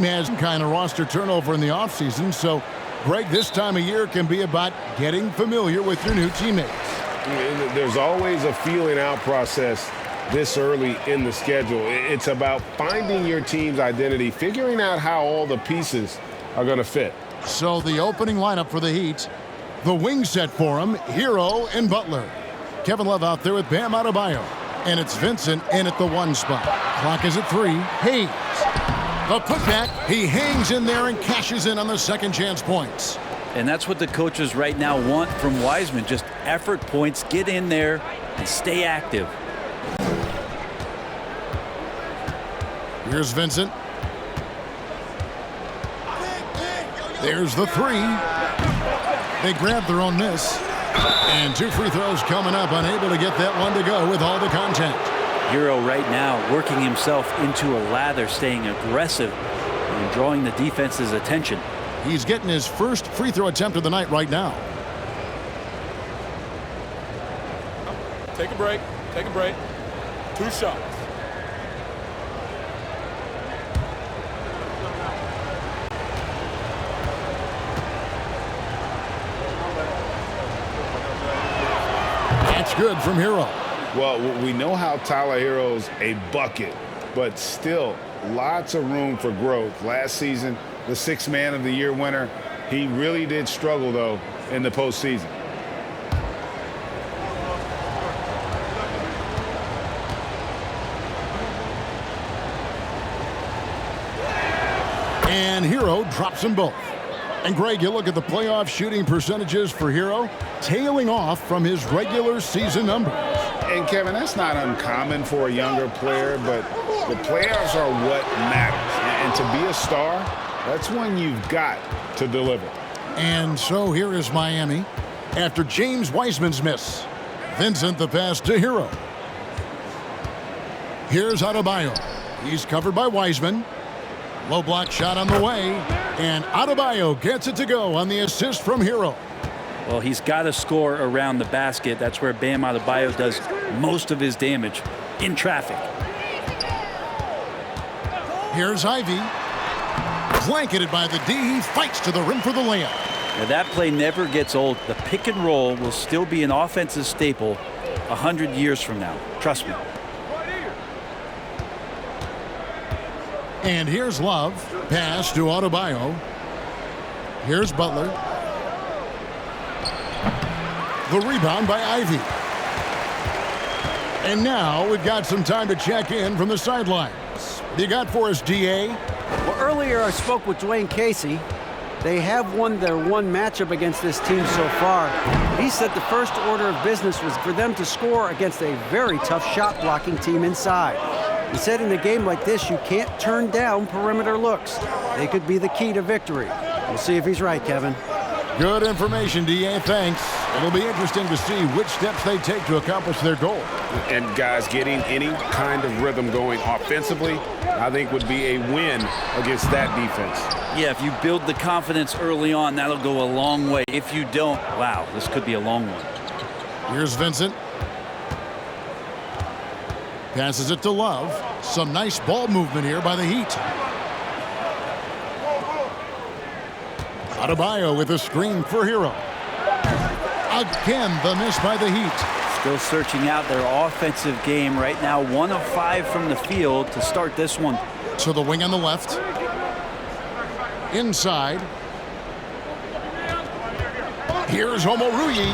Has kind of roster turnover in the offseason, so Greg, this time of year can be about getting familiar with your new teammates. There's always a feeling out process this early in the schedule. It's about finding your team's identity, figuring out how all the pieces are going to fit. So the opening lineup for the Heat, the wing set for him, Hero and Butler. Kevin Love out there with Bam Adebayo, and it's Vincent in at the 1 spot. Clock is at 3. Hayes. The putback, he hangs in there and cashes in on the second chance points. And that's what the coaches right now want from Wiseman. Just effort points, get in there and stay active. Here's Vincent. There's the 3. They grab their own miss. And 2 free throws coming up, unable to get that one to go with all the contact. Hero right now working himself into a lather, staying aggressive and drawing the defense's attention. He's getting his first free throw attempt of the night right now. Take a break. Take a break. 2 shots. That's good from Hero. Well, we know how Tyler Hero's a bucket, but still lots of room for growth. Last season, the 6th Man of the Year winner, he really did struggle, though, in the postseason. And Hero drops them both. And Greg, you look at the playoff shooting percentages for Hero, tailing off from his regular season numbers. And Kevin, that's not uncommon for a younger player, but the playoffs are what matters. And to be a star, that's when you've got to deliver. And so here is Miami after James Wiseman's miss. Vincent the pass to Hero. Here's Adebayo. He's covered by Wiseman. Low block shot on the way. And Adebayo gets it to go on the assist from Hero. Well, he's got to score around the basket. That's where Bam Adebayo does most of his damage, in traffic. Here's Ivy. Blanketed by the D. He fights to the rim for the layup. Now, that play never gets old. The pick and roll will still be an offensive staple 100 years from now. Trust me. And here's Love. Pass to Adebayo. Here's Butler. The rebound by Ivy. And now we've got some time to check in from the sidelines. You got for us, DA? Well, earlier I spoke with Dwayne Casey. They have won their one matchup against this team so far. He said the first order of business was for them to score against a very tough shot-blocking team inside. He said in a game like this, you can't turn down perimeter looks. They could be the key to victory. We'll see if he's right, Kevin. Good information, DA. Thanks. It'll be interesting to see which steps they take to accomplish their goal. And guys, getting any kind of rhythm going offensively, I think would be a win against that defense. Yeah, if you build the confidence early on, that'll go a long way. If you don't, wow, this could be a long one. Here's Vincent. Passes it to Love. Some nice ball movement here by the Heat. Adebayo with a screen for Hero. Again, the miss by the Heat. Still searching out their offensive game right now. 1 of 5 from the field to start this one. To the wing on the left. Inside. Here's Omoruyi.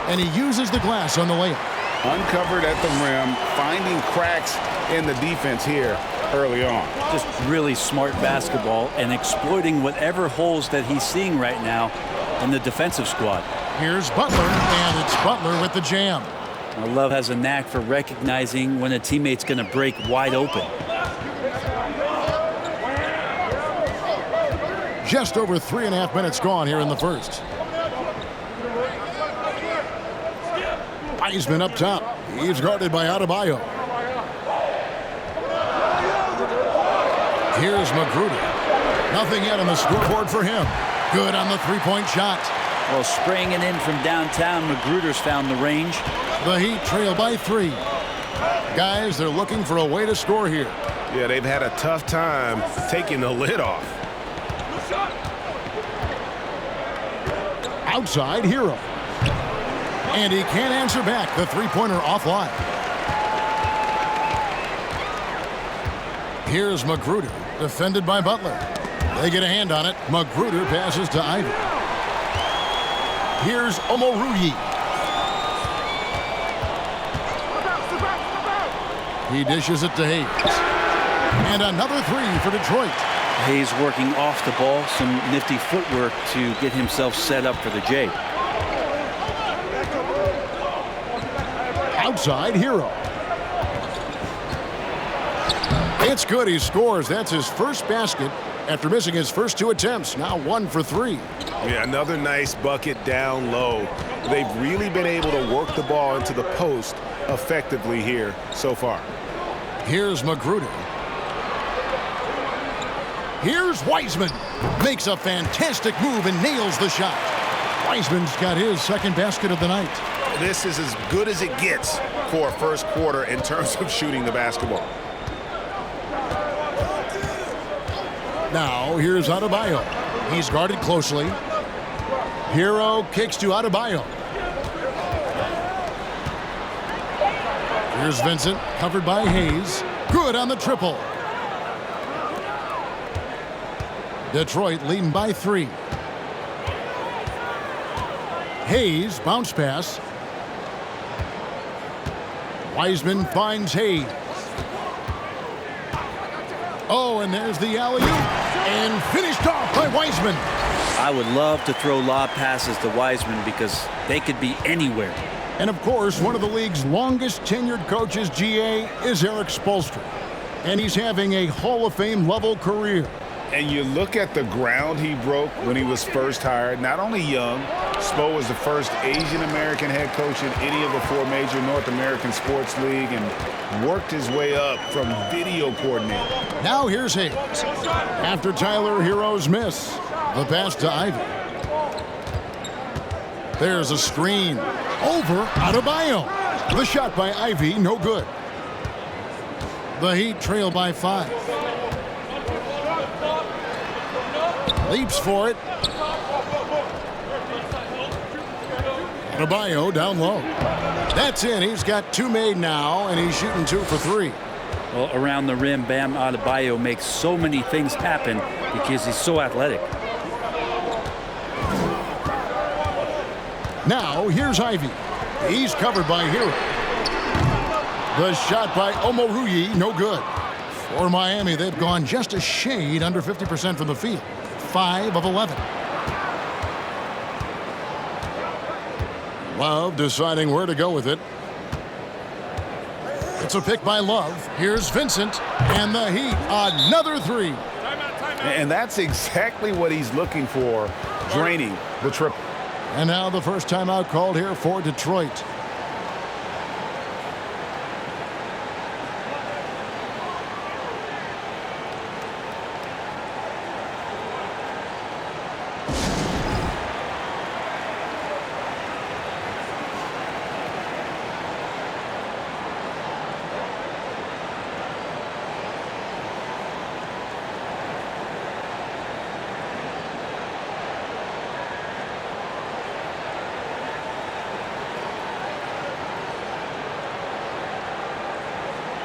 And he uses the glass on the layup. Uncovered at the rim, finding cracks in the defense here early on. Just really smart basketball and exploiting whatever holes that he's seeing right now in the defensive squad. Here's Butler, and it's Butler with the jam. Now, Love has a knack for recognizing when a teammate's going to break wide open. Just over 3.5 minutes gone here in the first. Wiseman up top. He's guarded by Adebayo. Here's Magruder. Nothing yet on the scoreboard for him. Good on the three-point shot. Well, spraying it in from downtown, Magruder's found the range. The Heat trail by 3. Guys, they're looking for a way to score here. Yeah, they've had a tough time taking the lid off. Outside, Hero. And he can't answer back. The three-pointer offline. Here's Magruder, defended by Butler. They get a hand on it. Magruder passes to Ivy. Here's Omoruyi. He dishes it to Hayes. And another three for Detroit. Hayes working off the ball, some nifty footwork to get himself set up for the J. Outside, Hero. It's good. He scores. That's his first basket after missing his first two attempts. Now 1 for 3. Yeah, another nice bucket down low. They've really been able to work the ball into the post effectively here so far. Here's Magruder. Here's Wiseman. Makes a fantastic move and nails the shot. Wiseman's got his second basket of the night. This is as good as it gets for a first quarter in terms of shooting the basketball. Now, here's Adebayo. He's guarded closely. Hero kicks to Adebayo. Here's Vincent, covered by Hayes. Good on the triple. Detroit leading by 3. Hayes, bounce pass. Wiseman finds Hayes. Oh, and there's the alley-oop. And finished off by Wiseman. I would love to throw lob passes to Wiseman because they could be anywhere. And of course, one of the league's longest tenured coaches, GA, is Eric Spoelstra. And he's having a Hall of Fame level career. And you look at the ground he broke when he was first hired. Not only young, Spo was the first Asian-American head coach in any of the 4 major North American sports league and worked his way up from video coordinator. Now here's Hayes. After Tyler Hero's miss, the pass to Ivy. There's a screen. Over Adebayo. The shot by Ivy, no good. The Heat trail by 5. Leaps for it. Adebayo down low. That's in. He's got 2 made now, and he's shooting 2 for 3. Well, around the rim, Bam Adebayo makes so many things happen because he's so athletic. Now, here's Ivy. He's covered by Hero. The shot by Omoruyi, no good. For Miami, they've gone just a shade under 50% from the field. 5 of 11. Love deciding where to go with it. It's a pick by Love. Here's Vincent, and the Heat, another 3. And that's exactly what he's looking for, draining the triple. And now the first timeout called here for Detroit.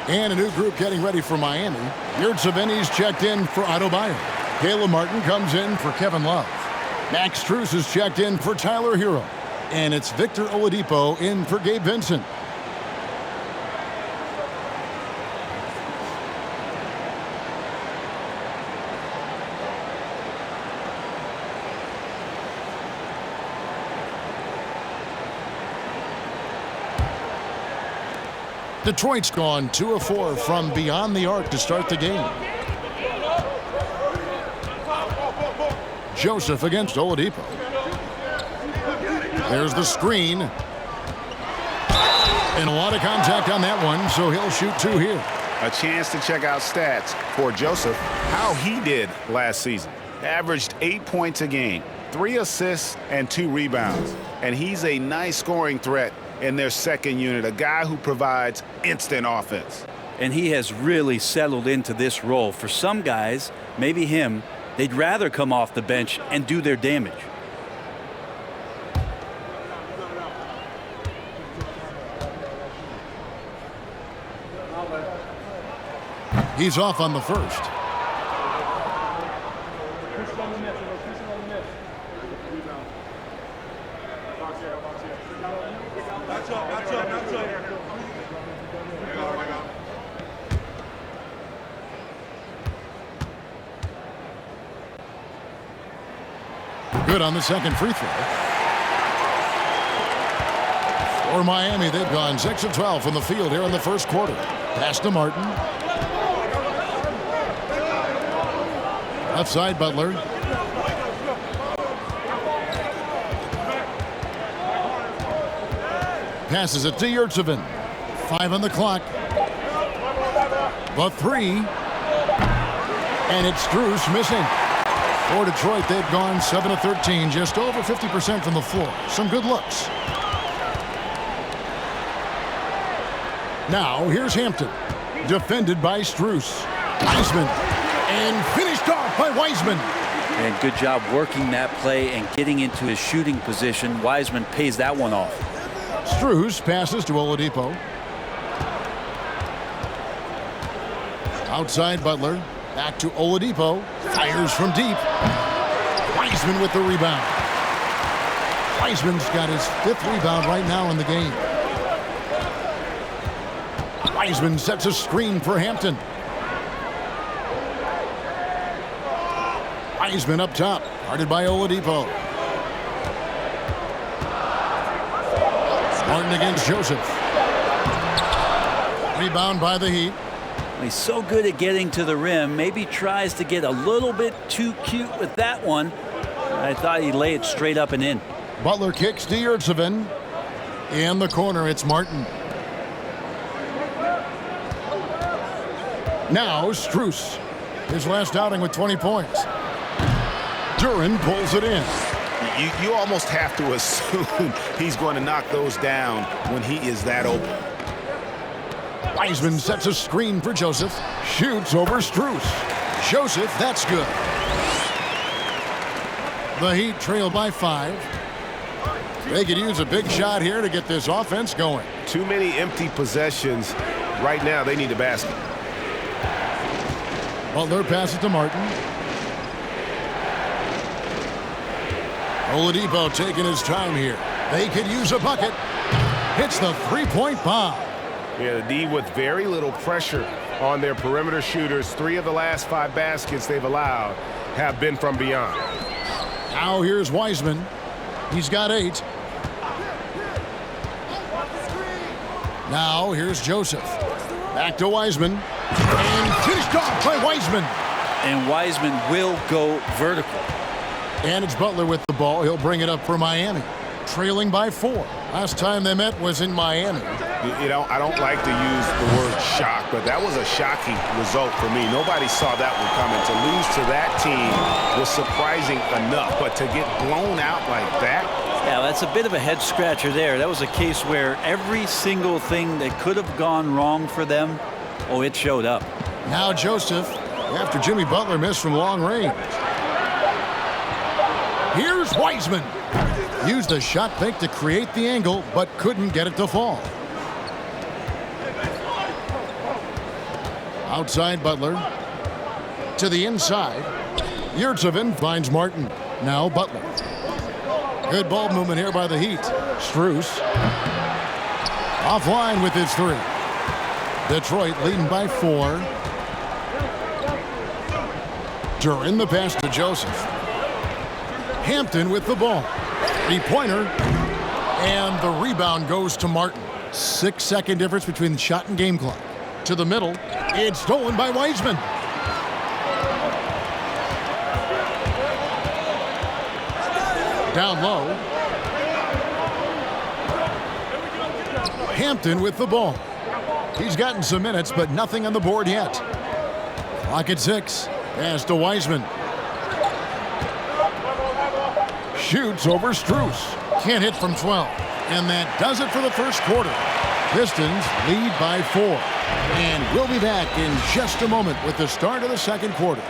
And a new group getting ready for Miami. Yurtseveni's checked in for Adebayo. Caleb Martin comes in for Kevin Love. Max Strus is checked in for Tyler Hero. And it's Victor Oladipo in for Gabe Vincent. Detroit's gone 2 of 4 from beyond the arc to start the game. Joseph against Oladipo. There's the screen. And a lot of contact on that one, so he'll shoot 2 here. A chance to check out stats for Joseph, how he did last season. Averaged 8 points a game, 3 assists, and 2 rebounds. And he's a nice scoring threat in their second unit, a guy who provides instant offense. and he has really settled into this role. For some guys, maybe him, they'd rather come off the bench and do their damage. He's off on the first. Good on the second free throw. For Miami, they've gone 6 of 12 from the field here in the first quarter. Pass to Martin. Left side, Butler. Passes it to Yurtsevin. 5 on the clock. The three. And it's Strus missing. For Detroit, they've gone 7 of 13, just over 50% from the floor. Some good looks. Now, here's Hampton. Defended by Strus. Wiseman. And finished off by Wiseman. And good job working that play and getting into his shooting position. Wiseman pays that one off. Strus passes to Oladipo. Outside Butler. Back to Oladipo. Fires from deep. Wiseman with the rebound. Wiseman's got his 5th rebound right now in the game. Wiseman sets a screen for Hampton. Wiseman up top. Guarded by Oladipo. Martin against Joseph. Rebound by the Heat. He's so good at getting to the rim. Maybe tries to get a little bit too cute with that one. I thought he'd lay it straight up and in. Butler kicks to Yurtsevin. In the corner, it's Martin. Now Strus. His last outing with 20 points. Durant pulls it in. You almost have to assume he's going to knock those down when he is that open. Wiseman sets a screen for Joseph. Shoots over Strus. Joseph, that's good. The Heat trail by 5. They could use a big shot here to get this offense going. Too many empty possessions. Right now, they need a basket. Butler passes to Martin. Oladipo taking his time here. They could use a bucket. Hits the three-point bomb. Yeah, the D with very little pressure on their perimeter shooters. 3 of the last 5 baskets they've allowed have been from beyond. Now here's Wiseman. He's got 8. Now here's Joseph. Back to Wiseman. And finished off by Wiseman. And Wiseman will go vertical. And it's Butler with the ball. He'll bring it up for Miami. Trailing by 4. Last time they met was in Miami. You know, I don't like to use the word shock, but that was a shocking result for me. Nobody saw that one coming. To lose to that team was surprising enough, but to get blown out like that. Yeah, that's a bit of a head scratcher there. That was a case where every single thing that could have gone wrong for them, oh, it showed up. Now Joseph, after Jimmy Butler missed from long range. Here's Wiseman. Used a shot fake to create the angle, but couldn't get it to fall. Outside Butler. To the inside. Yurtsevin finds Martin. Now Butler. Good ball movement here by the Heat. Strus. Offline with his 3. Detroit leading by 4. Durant the pass to Joseph. Hampton with the ball. 3-pointer. And the rebound goes to Martin. 6-second difference between the shot and game clock. To the middle. It's stolen by Wiseman. Down low. Hampton with the ball. He's gotten some minutes, but nothing on the board yet. Clock at 6. Pass to Wiseman. Shoots over Strus. Can't hit from 12. And that does it for the first quarter. Pistons lead by 4. And we'll be back in just a moment with the start of the second quarter.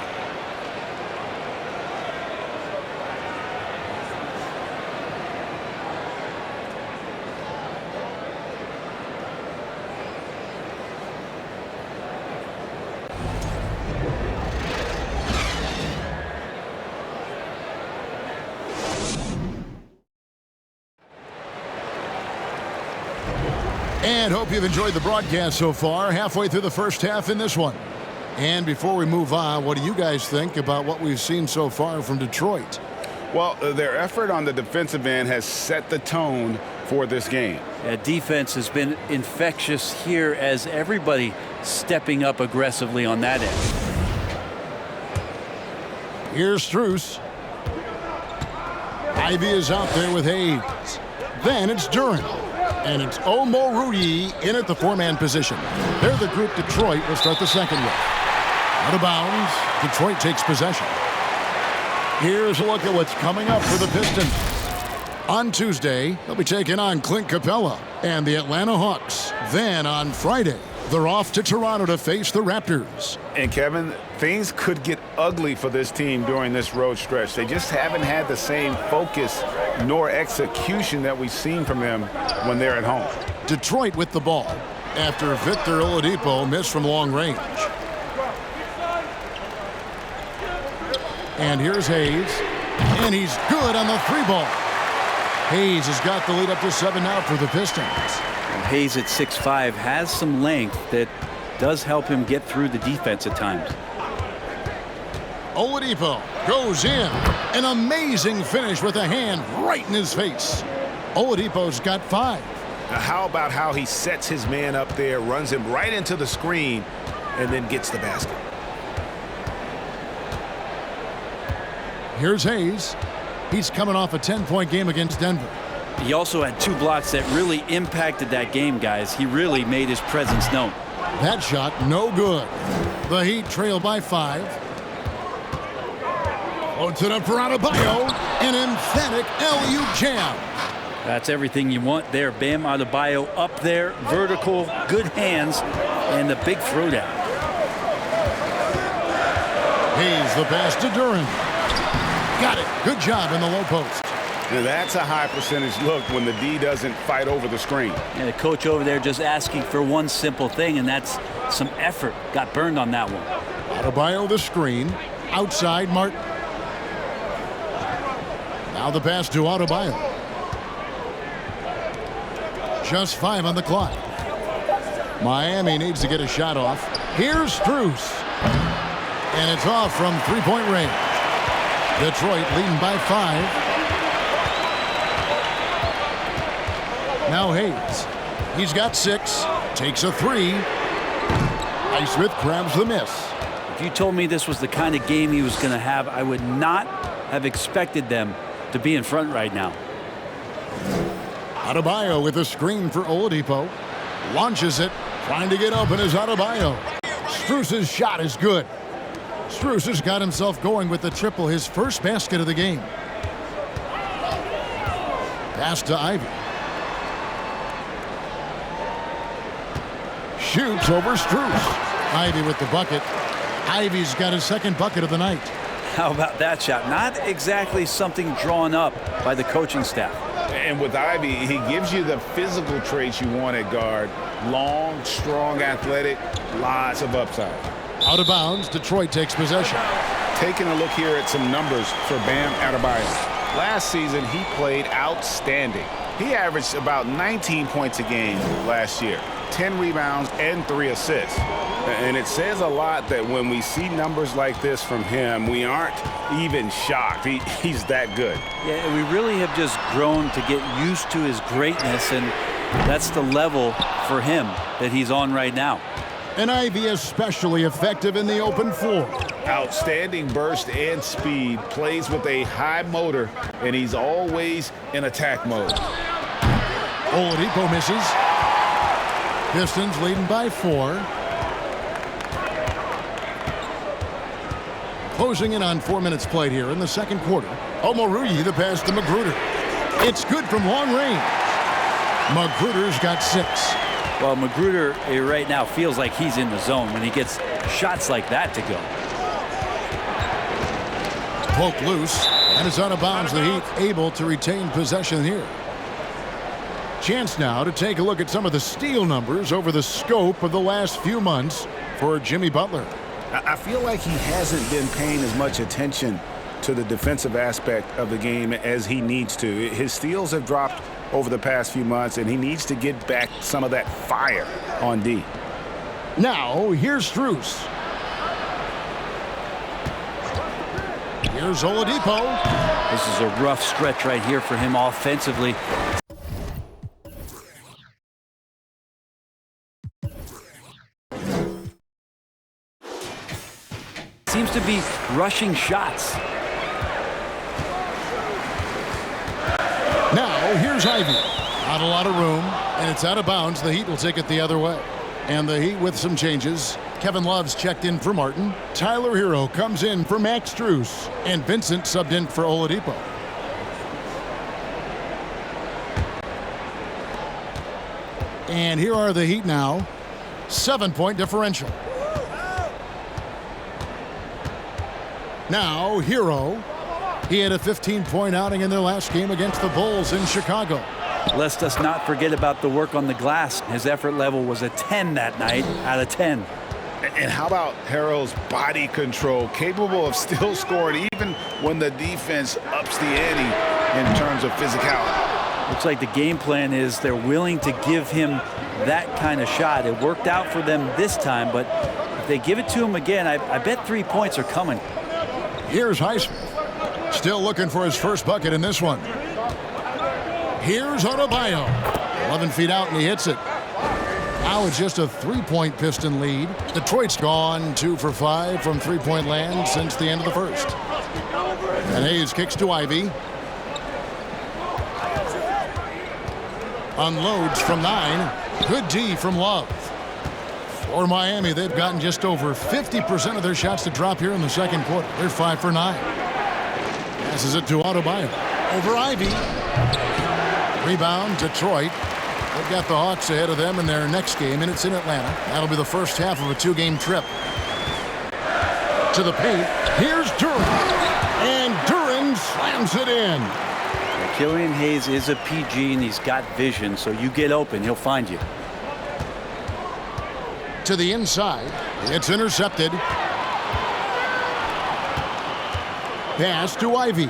And hope you've enjoyed the broadcast so far. Halfway through the first half in this one. And before we move on, what do you guys think about what we've seen so far from Detroit? Well, their effort on the defensive end has set the tone for this game. Yeah, defense has been infectious here as everybody stepping up aggressively on that end. Here's Strus. Ivy is out there with Hayes. Then it's Durant. And it's Omoruyi in at the 4-man position. They're the group Detroit will start the second with. Out of bounds, Detroit takes possession. Here's a look at what's coming up for the Pistons. On Tuesday, they'll be taking on Clint Capella and the Atlanta Hawks. Then on Friday, they're off to Toronto to face the Raptors. And Kevin, things could get ugly for this team during this road stretch. They just haven't had the same focus nor execution that we've seen from them when they're at home. Detroit with the ball after Victor Oladipo missed from long range. And here's Hayes. And he's good on the 3-ball. Hayes has got the lead up to 7 now for the Pistons. Hayes at 6'5" has some length that does help him get through the defense at times. Oladipo goes in. An amazing finish with a hand right in his face. Oladipo's got 5. Now how about how he sets his man up there, runs him right into the screen, and then gets the basket. Here's Hayes. He's coming off a 10-point game against Denver. He also had 2 blocks that really impacted that game, guys. He really made his presence known. That shot no good. The Heat trail by 5. Floats it up for Adebayo. An emphatic LU jam. That's everything you want there. Bam Adebayo up there, vertical, good hands, and the big throwdown. Hayes the pass to Durant. Got it. Good job in the low post. Now that's a high percentage look when the D doesn't fight over the screen. And the coach over there just asking for one simple thing, and that's some effort. Got burned on that one. Adebayo the screen. Outside Martin. Now the pass to Adebayo. Just 5 on the clock. Miami needs to get a shot off. Here's Strus. And it's off from 3-point range. Detroit leading by 5. Now Hayes. He's got 6. Takes a 3. Highsmith grabs the miss. If you told me this was the kind of game he was going to have, I would not have expected them to be in front right now. Adebayo with a screen for Oladipo. Launches it. Trying to get open is Adebayo. Strus's shot is good. Strus has got himself going with the triple, his first basket of the game. Pass to Ivy. Shoots over Strus. Ivy with the bucket. Ivy's got his second bucket of the night. How about that shot? Not exactly something drawn up by the coaching staff. And with Ivy, he gives you the physical traits you want at guard. Long, strong, athletic, lots of upside. Out of bounds, Detroit takes possession. Taking a look here at some numbers for Bam Adebayo. Last season, he played outstanding. He averaged about 19 points a game last year, 10 rebounds and 3 assists. And it says a lot that when we see numbers like this from him, we aren't even shocked. He's that good. Yeah, we really have just grown to get used to his greatness, and that's the level for him that he's on right now. And Ivy especially effective in the open floor. Outstanding burst and speed, plays with a high motor, and he's always in attack mode. Oladipo misses. Pistons leading by 4. Closing in on 4 minutes played here in the second quarter. Omoruyi the pass to 'Magruder. It's good from long range. 'Magruder's got 6. 6 Well, Magruder right now feels like he's in the zone when he gets shots like that to go. Poke loose, and it's out of bounds. The Heat able to retain possession here. Chance now to take a look at some of the steal numbers over the scope of the last few months for Jimmy Butler. I feel like he hasn't been paying as much attention to the defensive aspect of the game as he needs to. His steals have dropped over the past few months, and he needs to get back some of that fire on D. Now, here's Strus. Here's Oladipo. This is a rough stretch right here for him offensively. Seems to be rushing shots. Now, here's Ivy. Not a lot of room, and it's out of bounds. The Heat will take it the other way. And the Heat with some changes. Kevin Love's checked in for Martin. Tyler Hero comes in for Max Strus. And Vincent subbed in for Oladipo. And here are the Heat now. 7-point differential. Now, Hero. He had a 15-point outing in their last game against the Bulls in Chicago. Let's us not forget about the work on the glass. His effort level was a 10 that night out of 10. And how about Harrell's body control, capable of still scoring even when the defense ups the ante in terms of physicality? Looks like the game plan is they're willing to give him that kind of shot. It worked out for them this time, but if they give it to him again, I bet 3 points are coming. Here's Highsmith. Still looking for his first bucket in this one. Here's Adebayo. 11 feet out, and he hits it. Now it's just a 3-point Piston lead. Detroit's gone 2 for 5 from 3-point land since the end of the first. And Hayes kicks to Ivy. Unloads from 9. Good D from Love. For Miami, they've gotten just over 50% of their shots to drop here in the second quarter. They're 5 for 9. Passes it to Adebayo. Over Ivy. Rebound, Detroit. They've got the Hawks ahead of them in their next game, and it's in Atlanta. That'll be the first half of a 2-game trip. To the paint. Here's Durant. And Durant slams it in. Killian Hayes is a PG, and he's got vision, so you get open, he'll find you. To the inside. It's intercepted. Pass to Ivy.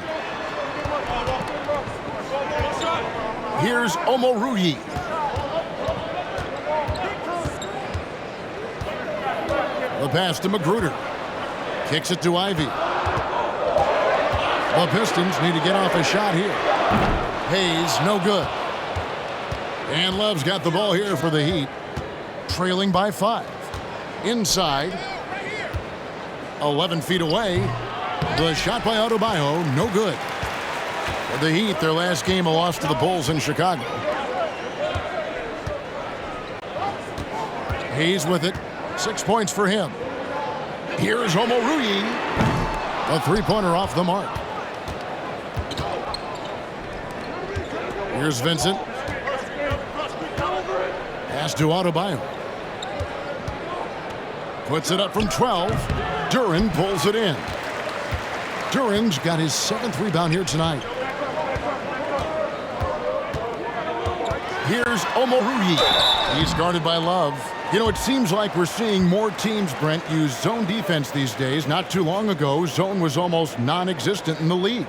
Here's Omoruyi. The pass to Magruder. Kicks it to Ivy. The Pistons need to get off a shot here. Hayes, no good. And Love's got the ball here for the Heat. Trailing by 5. Inside. 11 feet away. The shot by Adebayo, no good. The Heat, their last game, a loss to the Bulls in Chicago. Hayes with it. 6 points for him. Here's Omoruyi. A 3-pointer off the mark. Here's Vincent. Pass to Adebayo. Puts it up from 12. Durant pulls it in. Durant's got his 7th rebound here tonight. Here's Omoruyi. He's guarded by Love. You know, it seems like we're seeing more teams, Brent, use zone defense these days. Not too long ago, zone was almost non-existent in the league.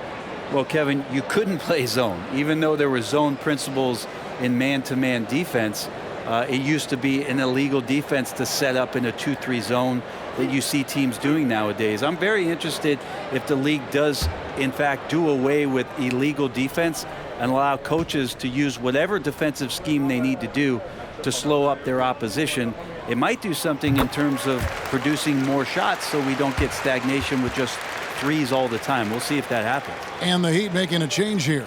Well, Kevin, you couldn't play zone. Even though there were zone principles in man-to-man defense, it used to be an illegal defense to set up in a 2-3 zone that you see teams doing nowadays. I'm very interested if the league does, in fact, do away with illegal defense and allow coaches to use whatever defensive scheme they need to do to slow up their opposition. It might do something in terms of producing more shots so we don't get stagnation with just threes all the time. We'll see if that happens. And the Heat making a change here.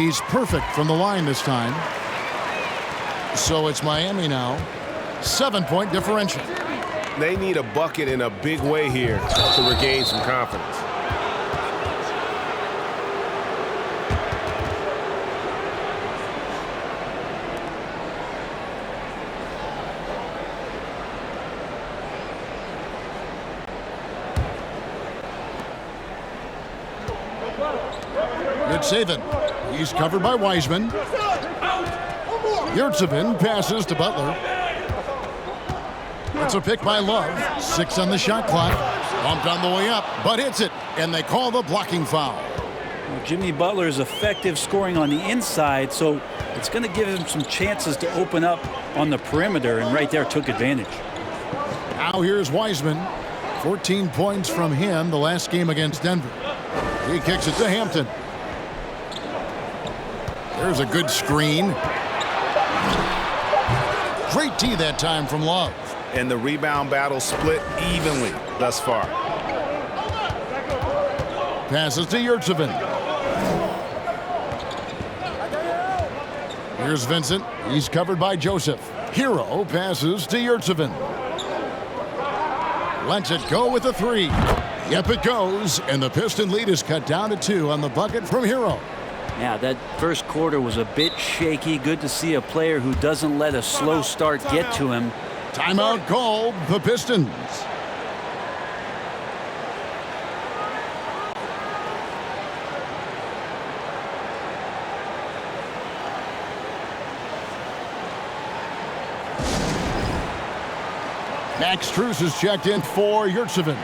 He's perfect from the line this time. So it's Miami now. 7-point differential. They need a bucket in a big way here to regain some confidence. Good saving. He's covered by Wiseman. Yurtsevin passes to Butler. It's a pick by Love. 6 on the shot clock. Bumped on the way up, but hits it, and they call the blocking foul. Well, Jimmy Butler is effective scoring on the inside, so it's going to give him some chances to open up on the perimeter, and right there took advantage. Now here's Wiseman. 14 points from him the last game against Denver. He kicks it to Hampton. There's a good screen. Great D that time from Love. And the rebound battle split evenly thus far. Passes to Yurtsevin. Here's Vincent. He's covered by Joseph. Hero passes to Yurtsevin. Lets it go with a 3. Yep, it goes. And the Piston lead is cut down to 2 on the bucket from Hero. Yeah, that first quarter was a bit shaky. Good to see a player who doesn't let a slow start get to him. Timeout called the Pistons. Max Strus is checked in for Yurtsevin.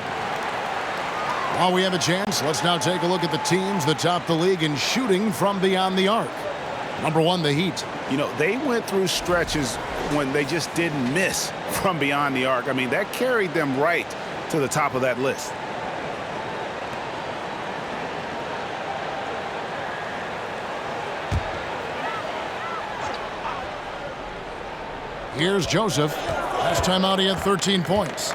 While we have a chance, let's now take a look at the teams that top the league in shooting from beyond the arc. Number 1, the Heat. You know, they went through stretches when they just didn't miss from beyond the arc. I mean, that carried them right to the top of that list. Here's Joseph. Last time out, he had 13 points.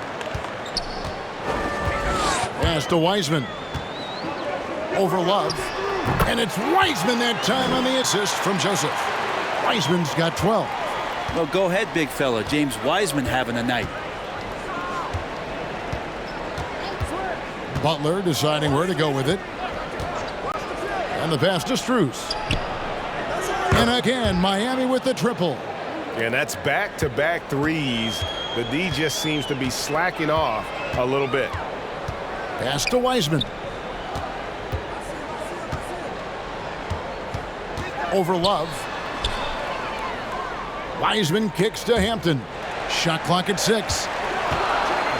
Pass to Wiseman. Over Love. And it's Wiseman that time on the assist from Joseph. Wiseman's got 12. Well, go ahead, big fella. James Wiseman having a night. Butler deciding where to go with it. And the pass to Strus. And again, Miami with the triple. And that's back-to-back threes. The D just seems to be slacking off a little bit. Pass to Wiseman. Over Love. Wiseman kicks to Hampton. Shot clock at 6.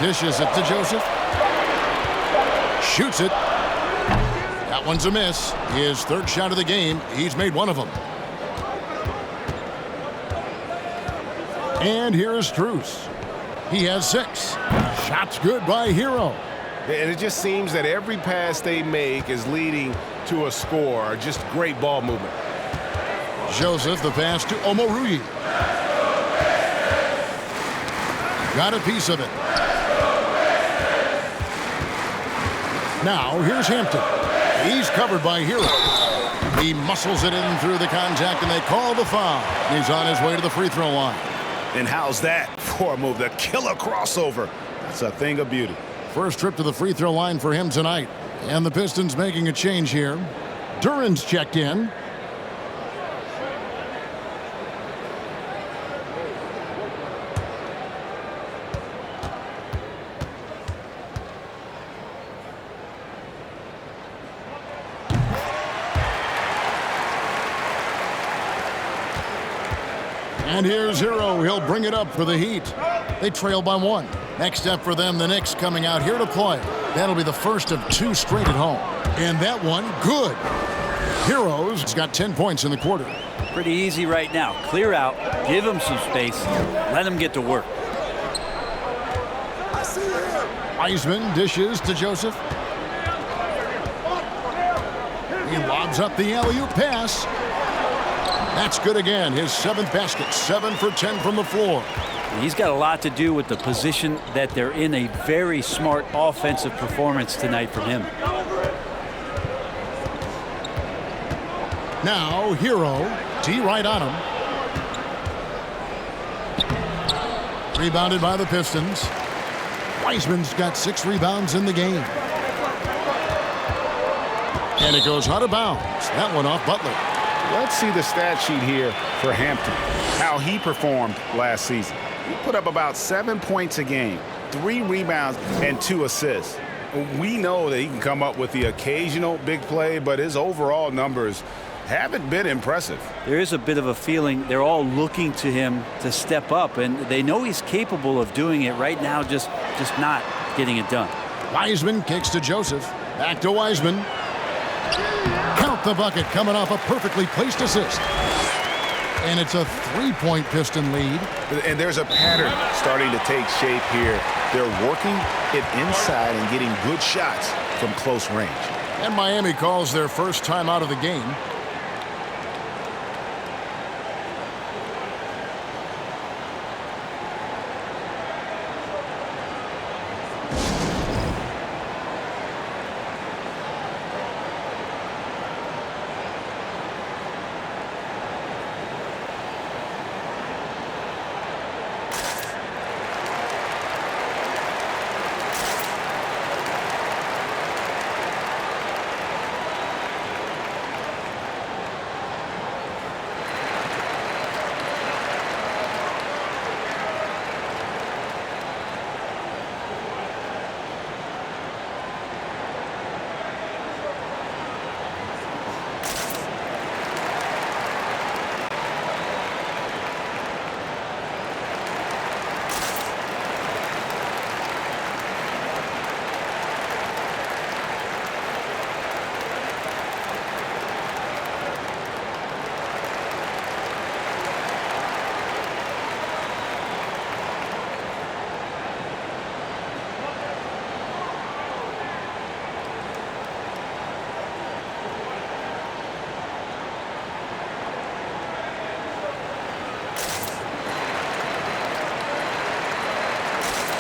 Dishes it to Joseph. Shoots it. That one's a miss. His third shot of the game. He's made one of them. And here is Strus. He has 6. Shots good by Hero. And it just seems that every pass they make is leading to a score. Just great ball movement. Joseph, the pass to Omoruyi. Got a piece of it. Now, here's Hampton. He's covered by Hero. He muscles it in through the contact, and they call the foul. He's on his way to the free throw line. And how's that for a move? The killer crossover. That's a thing of beauty. First trip to the free throw line for him tonight. And the Pistons making a change here. Durant's checked in. And here's Hero. He'll bring it up for the Heat. They trail by 1. Next up for them, the Knicks coming out here to play. That'll be the first of 2 straight at home. And that one, good. Hero's got 10 points in the quarter. Pretty easy right now. Clear out, give him some space, let him get to work. Wiseman dishes to Joseph. He lobs up the alley-oop pass. That's good again. His 7th basket. 7 for 10 from the floor. He's got a lot to do with the position that they're in. A very smart offensive performance tonight from him. Now, Hero. T right on him. Rebounded by the Pistons. Wiseman's got 6 rebounds in the game. And it goes out of bounds. That one off Butler. Let's see the stat sheet here for Hampton, how he performed last season. He put up about 7 points a game, 3 rebounds, and 2 assists. We know that he can come up with the occasional big play, but his overall numbers haven't been impressive. There is a bit of a feeling they're all looking to him to step up, and they know he's capable of doing it right now, just not getting it done. Wiseman kicks to Joseph. Back to Wiseman. Count the bucket coming off a perfectly placed assist. And it's a 3-point Piston lead. And there's a pattern starting to take shape here. They're working it inside and getting good shots from close range. And Miami calls their first time out of the game.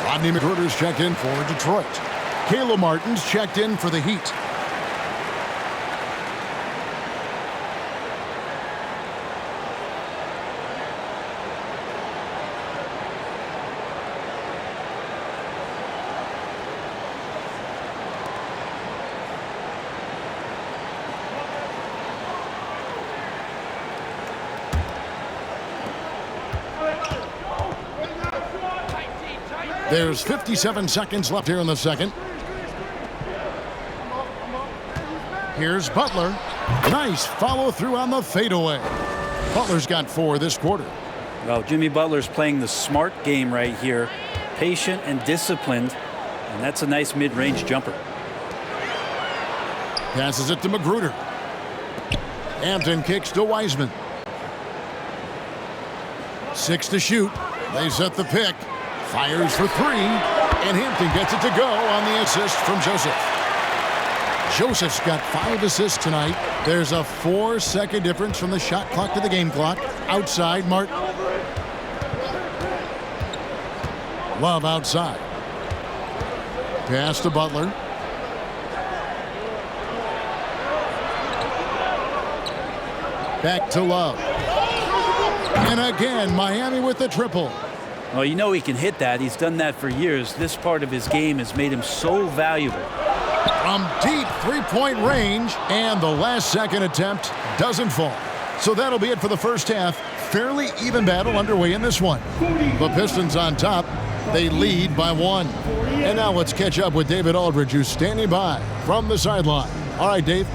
Rodney McGruder's checked in for Detroit. Caleb Martin's checked in for the Heat. There's 57 seconds left here in the second. Here's Butler. Nice follow through on the fadeaway. Butler's got 4 this quarter. Well, Jimmy Butler's playing the smart game right here. Patient and disciplined. And that's a nice mid-range jumper. Passes it to Magruder. Hampton kicks to Wiseman. 6 to shoot. They set the pick. Fires for 3, and Hampton gets it to go on the assist from Joseph. Joseph's got 5 assists tonight. There's a 4-second difference from the shot clock to the game clock. Outside, Martin. Love outside. Pass to Butler. Back to Love. And again, Miami with the triple. Well, you know he can hit that. He's done that for years. This part of his game has made him so valuable. From deep 3-point range, and the last second attempt doesn't fall. So that'll be it for the first half. Fairly even battle underway in this one. The Pistons on top. They lead by 1. And now let's catch up with David Aldridge, who's standing by from the sideline. All right, Dave.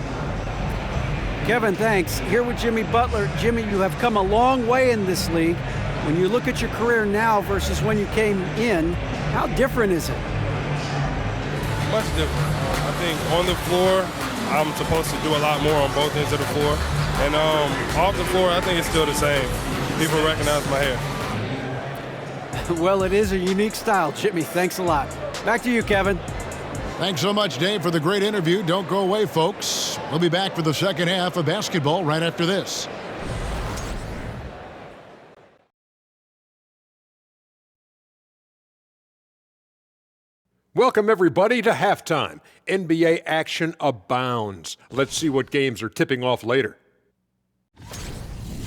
Kevin, thanks. Here with Jimmy Butler. Jimmy, you have come a long way in this league. When you look at your career now versus when you came in, how different is it? Much different. I think on the floor, I'm supposed to do a lot more on both ends of the floor. And off the floor, I think it's still the same. People recognize my hair. Well, it is a unique style, Jimmy. Thanks a lot. Back to you, Kevin. Thanks so much, Dave, for the great interview. Don't go away, folks. We'll be back for the second half of basketball right after this. Welcome, everybody, to halftime. NBA action abounds. Let's see what games are tipping off later.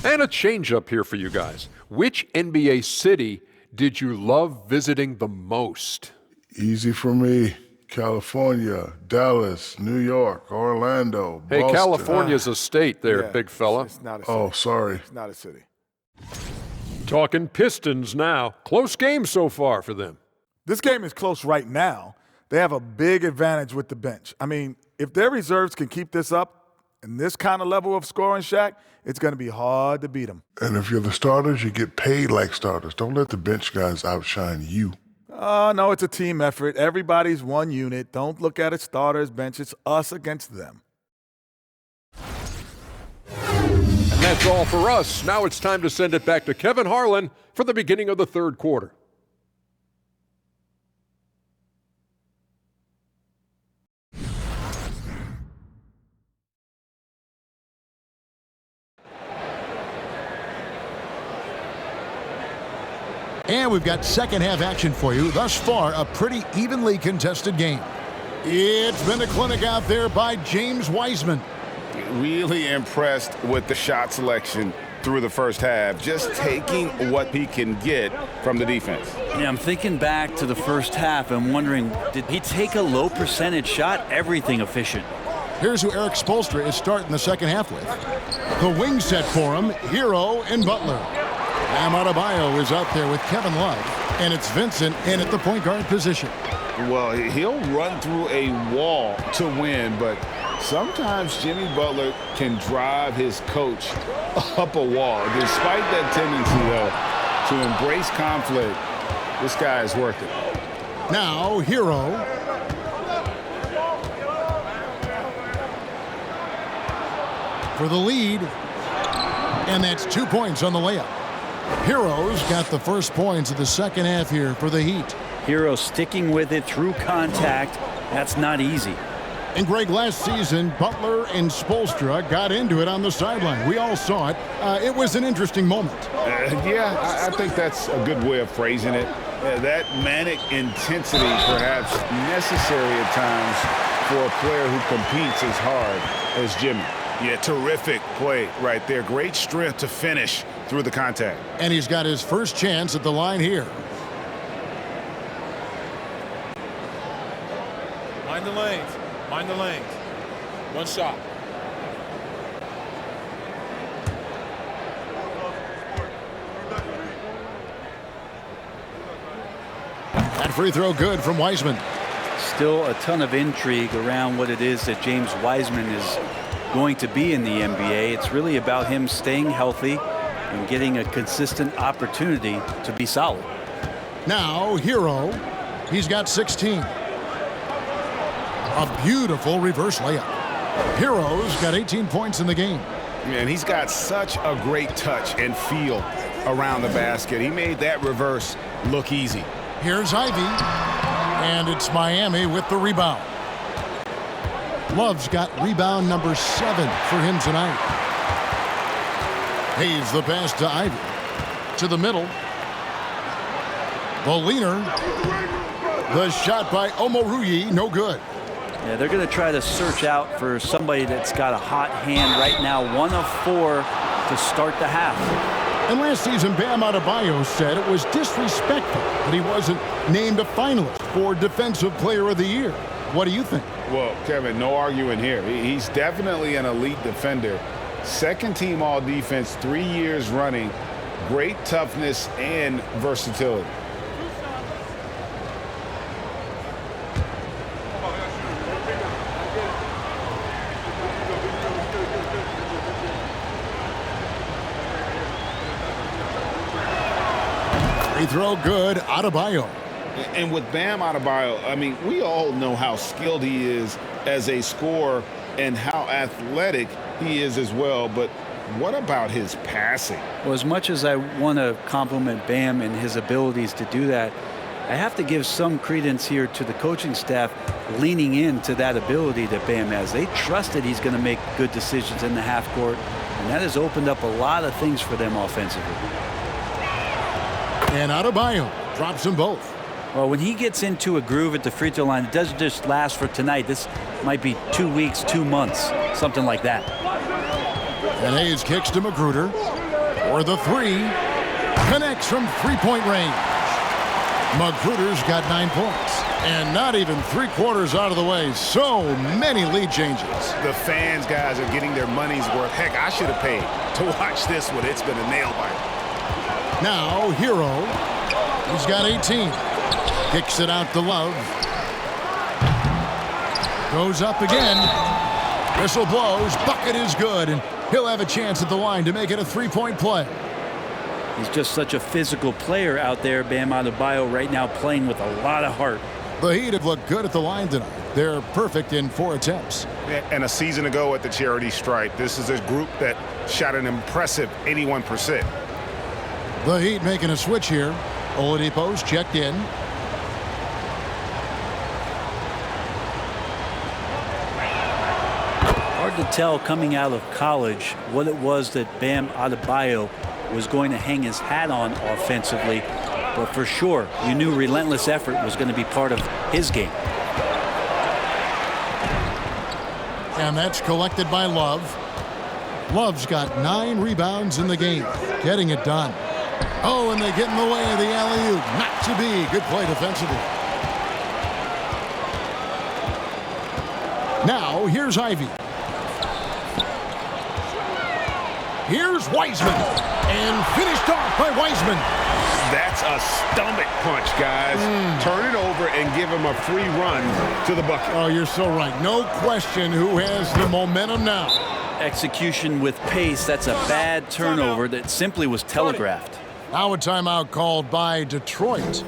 And a change-up here for you guys. Which NBA city did you love visiting the most? Easy for me. California, Dallas, New York, Orlando, Hey, Boston. California's a state there, Yeah, big fella. It's not a city. Oh, sorry. It's not a city. Talking Pistons now. Close game so far for them. This game is close right now. They have a big advantage with the bench. I mean, if their reserves can keep this up and this kind of level of scoring, Shaq, it's going to be hard to beat them. And if you're the starters, you get paid like starters. Don't let the bench guys outshine you. Oh, no, it's a team effort. Everybody's one unit. Don't look at it starters, bench. It's us against them. And that's all for us. Now it's time to send it back to Kevin Harlan for the beginning of the third quarter. And we've got second half action for you. Thus far, a pretty evenly contested game. It's been a clinic out there by James Wiseman. Really impressed with the shot selection through the first half, just taking what he can get from the defense. Yeah, I'm thinking back to the first half and wondering, did he take a low percentage shot? Everything efficient. Here's who Eric Spoelstra is starting the second half with. The wing set for him, Hero and Butler. Bam Adebayo is out there with Kevin Love, and it's Vincent in at the point guard position. Well, he'll run through a wall to win, but sometimes Jimmy Butler can drive his coach up a wall. Despite that tendency, though, to embrace conflict, this guy is worth it. Now, Hero. For the lead, and that's 2 points on the layup. Hero's got the first points of the second half here for the Heat. Hero sticking with it through contact. That's not easy. And Greg, last season, Butler and Spoelstra got into it on the sideline. We all saw it. It was an interesting moment. I think that's a good way of phrasing it. That manic intensity perhaps necessary at times for a player who competes as hard as Jimmy. Yeah, terrific play right there. Great strength to finish through the contact. And he's got his first chance at the line here. Mind the lanes. Mind the lanes. One shot. That free throw good from Wiseman. Still a ton of intrigue around what it is that James Wiseman is going to be in the NBA. It's really about him staying healthy and getting a consistent opportunity to be solid. Now, Hero. He's got 16. A beautiful reverse layup. Hero's got 18 points in the game. And he's got such a great touch and feel around the basket. He made that reverse look easy. Here's Ivy. And it's Miami with the rebound. Love's got rebound number 7 for him tonight. Hayes the pass to Ivy. To the middle. The leaner. The shot by Omoruyi, no good. Yeah, they're going to try to search out for somebody that's got a hot hand right now. 1 of 4 to start the half. And last season, Bam Adebayo said it was disrespectful that he wasn't named a finalist for Defensive Player of the Year. What do you think? Well, Kevin, no arguing here. He's definitely an elite defender. Second team all defense 3 years running. Great toughness and versatility. Free throw good, Adebayo. And with Bam Adebayo, I mean, we all know how skilled he is as a scorer and how athletic he is as well. But what about his passing? Well, as much as I want to compliment Bam and his abilities to do that, I have to give some credence here to the coaching staff leaning into that ability that Bam has. They trust that he's going to make good decisions in the half court, and that has opened up a lot of things for them offensively. And Adebayo drops them both. Well, when he gets into a groove at the free throw line, it doesn't just last for tonight. This might be 2 weeks, 2 months, something like that. And Hayes kicks to Magruder for the three. Connects from three-point range. Magruder's got 9 points. And not even 3/4 out of the way. So many lead changes. The fans, guys, are getting their money's worth. Heck, I should have paid to watch this one. It's been a nail biter. Now, Hero. He's got 18. Kicks it out to Love. Goes up again. Whistle blows. Bucket is good. And he'll have a chance at the line to make it a 3-point play. He's just such a physical player out there, Bam Adebayo, right now playing with a lot of heart. The Heat have looked good at the line tonight. They're perfect in 4 attempts. And a season ago at the charity stripe, this is a group that shot an impressive 81%. The Heat making a switch here. Oladipo's checked in. Hard to tell coming out of college what it was that Bam Adebayo was going to hang his hat on offensively, but for sure you knew relentless effort was going to be part of his game. And that's collected by Love. Love's got 9 rebounds in the game, getting it done. Oh, and they get in the way of the alley-oop. Not to be. Good play defensively. Now, here's Ivy. Here's Wiseman. And finished off by Wiseman. That's a stomach punch, guys. Turn it over and give him a free run to the bucket. Oh, you're so right. No question who has the momentum now. Execution with pace. That's a bad turnover that simply was telegraphed. Now a timeout called by Detroit.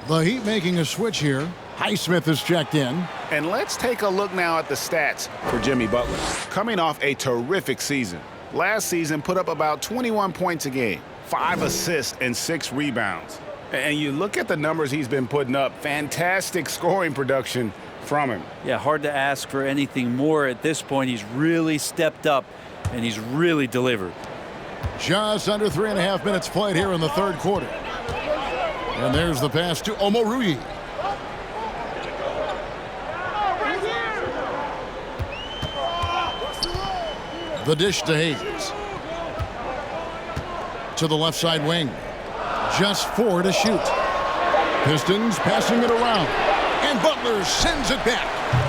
The Heat making a switch here. Highsmith is checked in. And let's take a look now at the stats for Jimmy Butler. Coming off a terrific season. Last season put up about 21 points a game, 5 assists and 6 rebounds. And you look at the numbers he's been putting up, fantastic scoring production from him. Yeah, hard to ask for anything more at this point. He's really stepped up and he's really delivered. Just under 3.5 minutes played here in the third quarter. And there's the pass to Omoruyi. The dish to Hayes. To the left side wing. Just 4 to shoot. Pistons passing it around. And Butler sends it back.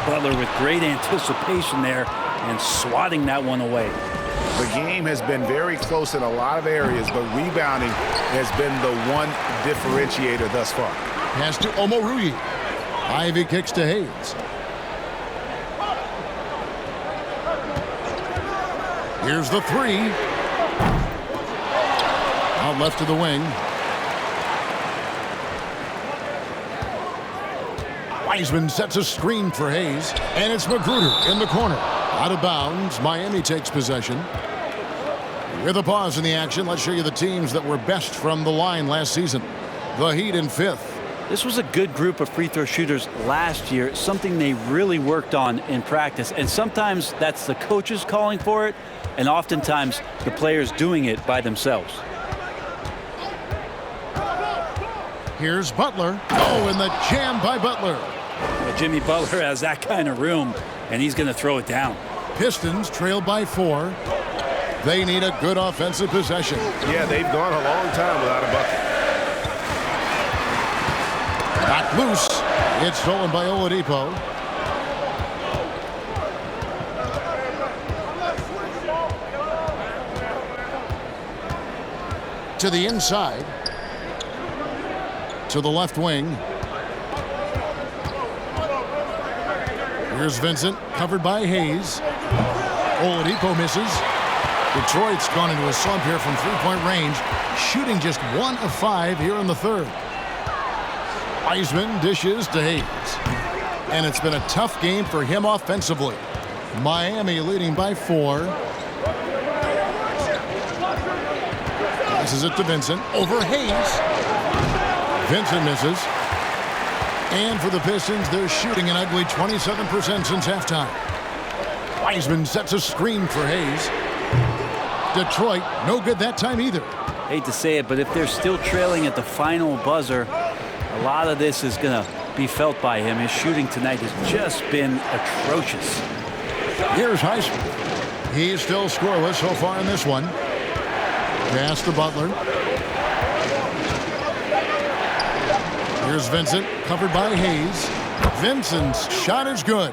Butler with great anticipation there and swatting that one away. The game has been very close in a lot of areas, but rebounding has been the one differentiator thus far. Pass to Omoruyi. Ivy kicks to Hayes. Here's the 3. Out left to the wing. Wiseman sets a screen for Hayes. And it's Magruder in the corner. Out of bounds. Miami takes possession. With a pause in the action, let's show you the teams that were best from the line last season. The Heat in 5th. This was a good group of free throw shooters last year, something they really worked on in practice. And sometimes that's the coaches calling for it, and oftentimes the players doing it by themselves. Here's Butler. Oh, and the jam by Butler. Jimmy Butler has that kind of room, and he's going to throw it down. Pistons trail by 4. They need a good offensive possession. Yeah, they've gone a long time without a bucket. Knocked loose. It's stolen by Oladipo. To the inside. To the left wing. Here's Vincent, covered by Hayes. Oladipo misses. Detroit's gone into a slump here from three-point range, shooting just 1 of 5 here in the third. Wiseman dishes to Hayes. And it's been a tough game for him offensively. Miami leading by 4. Passes it to Vincent. Over Hayes. Vincent misses. And for the Pistons, they're shooting an ugly 27% since halftime. Wiseman sets a screen for Hayes. Detroit, no good that time either. Hate to say it, but if they're still trailing at the final buzzer, a lot of this is going to be felt by him. His shooting tonight has just been atrocious. Here's Highsmith. He's still scoreless so far in this one. Pass to Butler. Here's Vincent, covered by Hayes. Vincent's shot is good.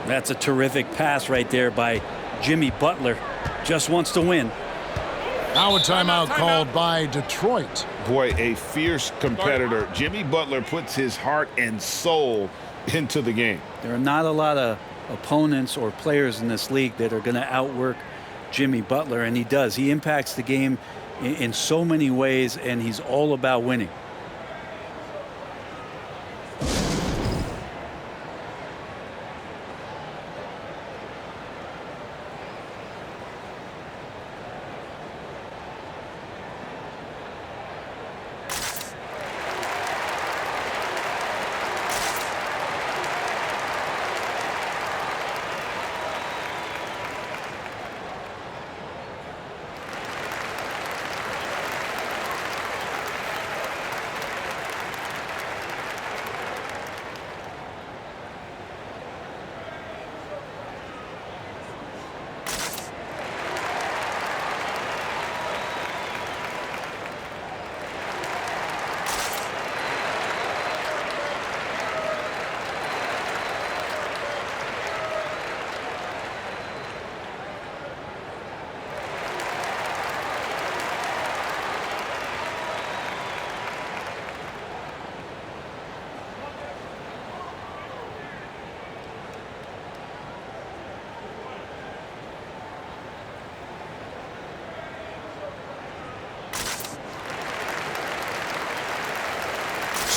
That's a terrific pass right there by Jimmy Butler. Just wants to win. Now a timeout called by Detroit. Boy, a fierce competitor. Jimmy Butler puts his heart and soul into the game. There are not a lot of opponents or players in this league that are going to outwork Jimmy Butler, and he does. He impacts the game in so many ways, and he's all about winning.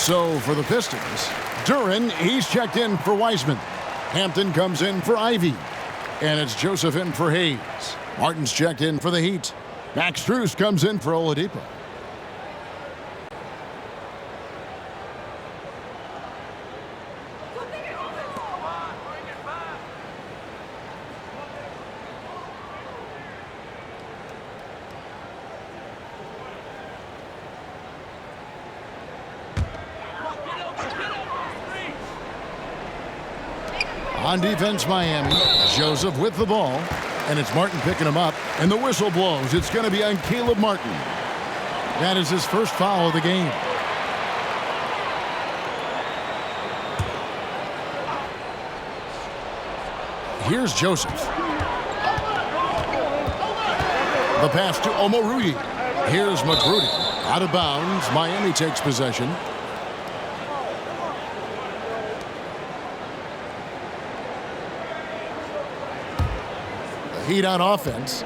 So for the Pistons, Durant, he's checked in for Wiseman. Hampton comes in for Ivy. And it's Joseph in for Hayes. Martin's checked in for the Heat. Max Strus comes in for Oladipo. On defense, Miami. Joseph with the ball. And it's Martin picking him up. And the whistle blows. It's going to be on Caleb Martin. That is his first foul of the game. Here's Joseph. The pass to Omoruyi. Here's McGrudy. Out of bounds. Miami takes possession. Heat on offense.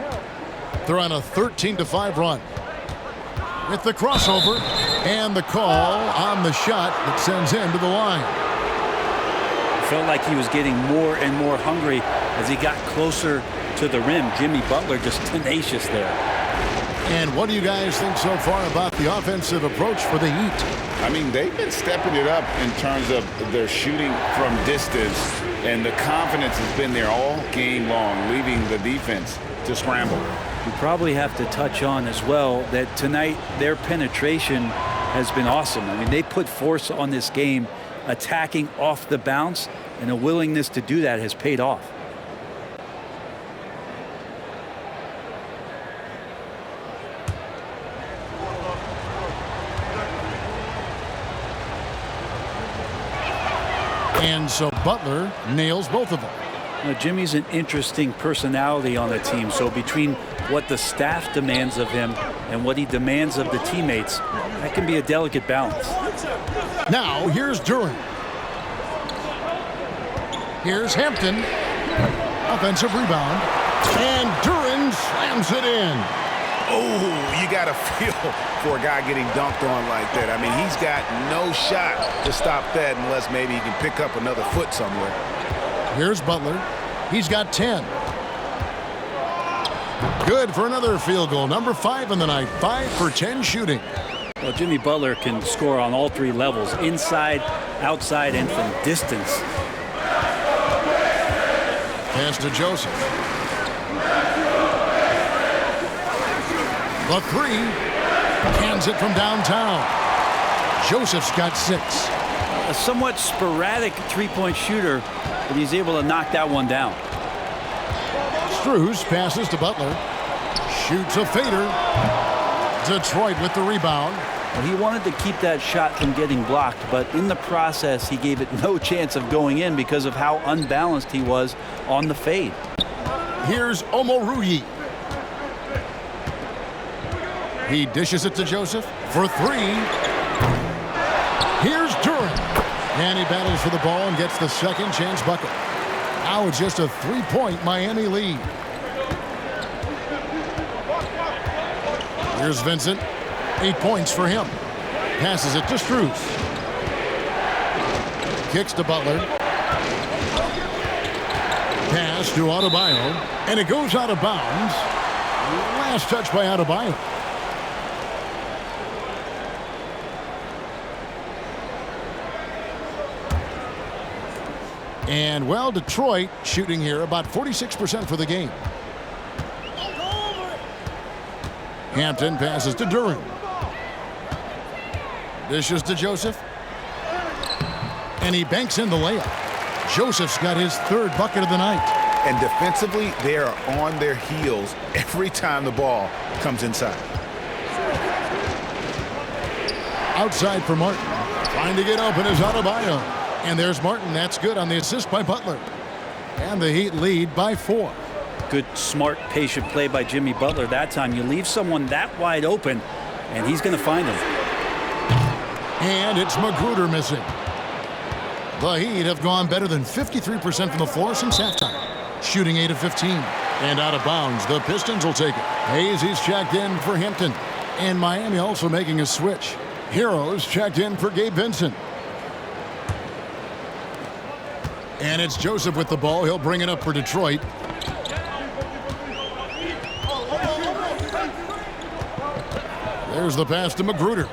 They're on a 13-5 run. With the crossover and the call on the shot that sends him to the line. Felt like he was getting more and more hungry as he got closer to the rim. Jimmy Butler just tenacious there. And what do you guys think so far about the offensive approach for the Heat? I mean, they've been stepping it up in terms of their shooting from distance, and the confidence has been there all game long, leaving the defense to scramble. You probably have to touch on as well that tonight their penetration has been awesome. I mean, they put force on this game attacking off the bounce, and a willingness to do that has paid off. And so Butler nails both of them. Now, Jimmy's an interesting personality on the team, so between what the staff demands of him and what he demands of the teammates, that can be a delicate balance. Now here's Durant. Here's Hampton. Offensive rebound. And Durant slams it in. Oh, you got to feel for a guy getting dunked on like that. I mean, he's got no shot to stop that unless maybe he can pick up another foot somewhere. Here's Butler. He's got 10. Good for another field goal. Number 5 in the night. 5 for 10 shooting. Well, Jimmy Butler can score on all three levels, inside, outside, and from distance. Pass to Joseph. The 3. Cans it from downtown. Joseph's got 6. A somewhat sporadic three-point shooter, but he's able to knock that one down. Strus passes to Butler. Shoots a fader. Detroit with the rebound. Well, he wanted to keep that shot from getting blocked, but in the process, he gave it no chance of going in because of how unbalanced he was on the fade. Here's Omoruyi. He dishes it to Joseph for 3. Here's Durant. And he battles for the ball and gets the second chance bucket. Now it's just a 3-point Miami lead. Here's Vincent. 8 points for him. Passes it to Strus. Kicks to Butler. Pass to Adebayo. And it goes out of bounds. Last touch by Adebayo. And, well, Detroit shooting here about 46% for the game. Hampton passes to Durant. Dishes to Joseph. And he banks in the layup. Joseph's got his 3rd bucket of the night. And defensively, they are on their heels every time the ball comes inside. Outside for Martin. Trying to get open is Adebayo. And there's Martin. That's good on the assist by Butler. And the Heat lead by 4. Good, smart, patient play by Jimmy Butler that time. You leave someone that wide open, and he's going to find him. And it's Magruder missing. The Heat have gone better than 53% from the floor since halftime. Shooting 8 of 15. And out of bounds, the Pistons will take it. Hayes, he's checked in for Hampton. And Miami also making a switch. Heroes checked in for Gabe Vincent. And it's Joseph with the ball. He'll bring it up for Detroit. There's the pass to Magruder.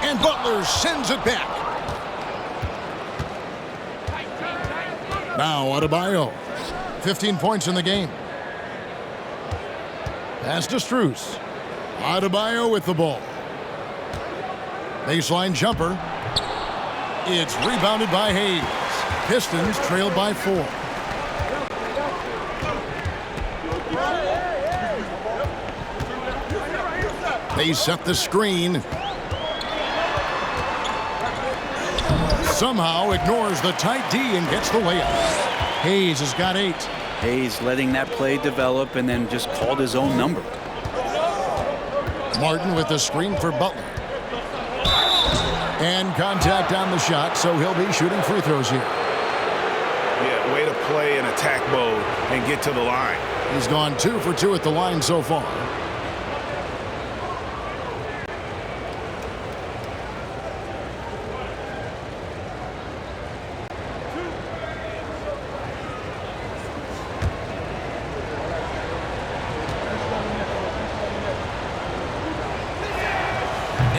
And Butler sends it back. Now Adebayo. 15 points in the game. Pass to Strus. Adebayo with the ball. Baseline jumper. It's rebounded by Hayes. Pistons trailed by 4. They set the screen. Somehow ignores the tight D and gets the layup. Hayes has got 8. Hayes letting that play develop and then just called his own number. Martin with the screen for Butler. And contact on the shot, so he'll be shooting free throws here. Yeah, way to play in attack mode and get to the line. He's gone 2 for 2 at the line so far.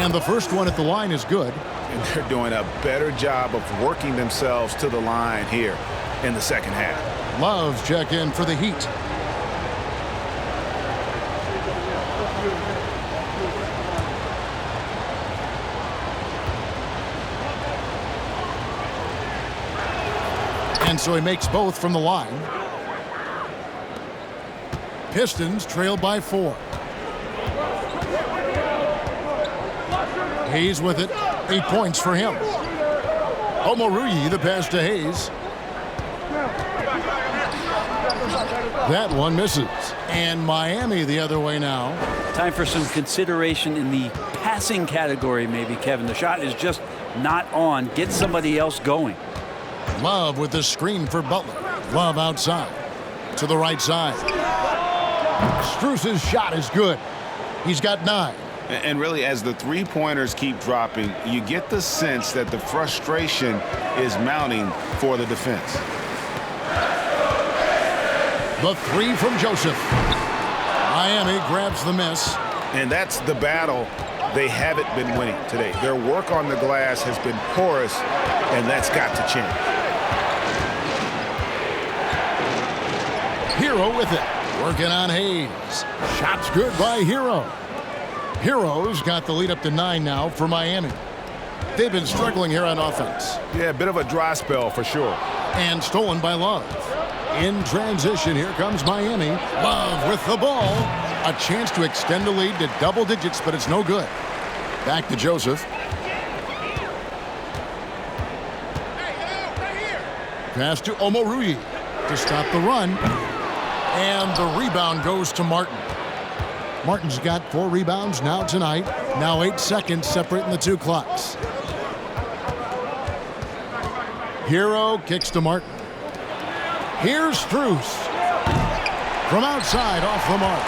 And the first one at the line is good. And they're doing a better job of working themselves to the line here in the second half. Love's check in for the Heat. And so he makes both from the line. Pistons trail by 4. Hayes with it. 8 points for him. Omoruyi, the pass to Hayes. That one misses. And Miami the other way now. Time for some consideration in the passing category, maybe, Kevin. The shot is just not on. Get somebody else going. Love with the screen for Butler. Love outside. To the right side. Strus's shot is good. He's got 9. And really, as the three-pointers keep dropping, you get the sense that the frustration is mounting for the defense. The 3 from Joseph. Miami grabs the miss. And that's the battle they haven't been winning today. Their work on the glass has been porous, and that's got to change. Hero with it. Working on Hayes. Shot's good by Hero. Hero's got the lead up to 9 now for Miami. They've been struggling here on offense. Yeah, a bit of a dry spell for sure. And stolen by Love. In transition, here comes Miami. Love with the ball. A chance to extend the lead to double digits, but it's no good. Back to Joseph. Pass to Omoruyi to stop the run. And the rebound goes to Martin. Martin's got 4 rebounds now tonight. Now 8 seconds separating the 2 clocks. Hero kicks to Martin. Here's Strus. From outside, off the mark.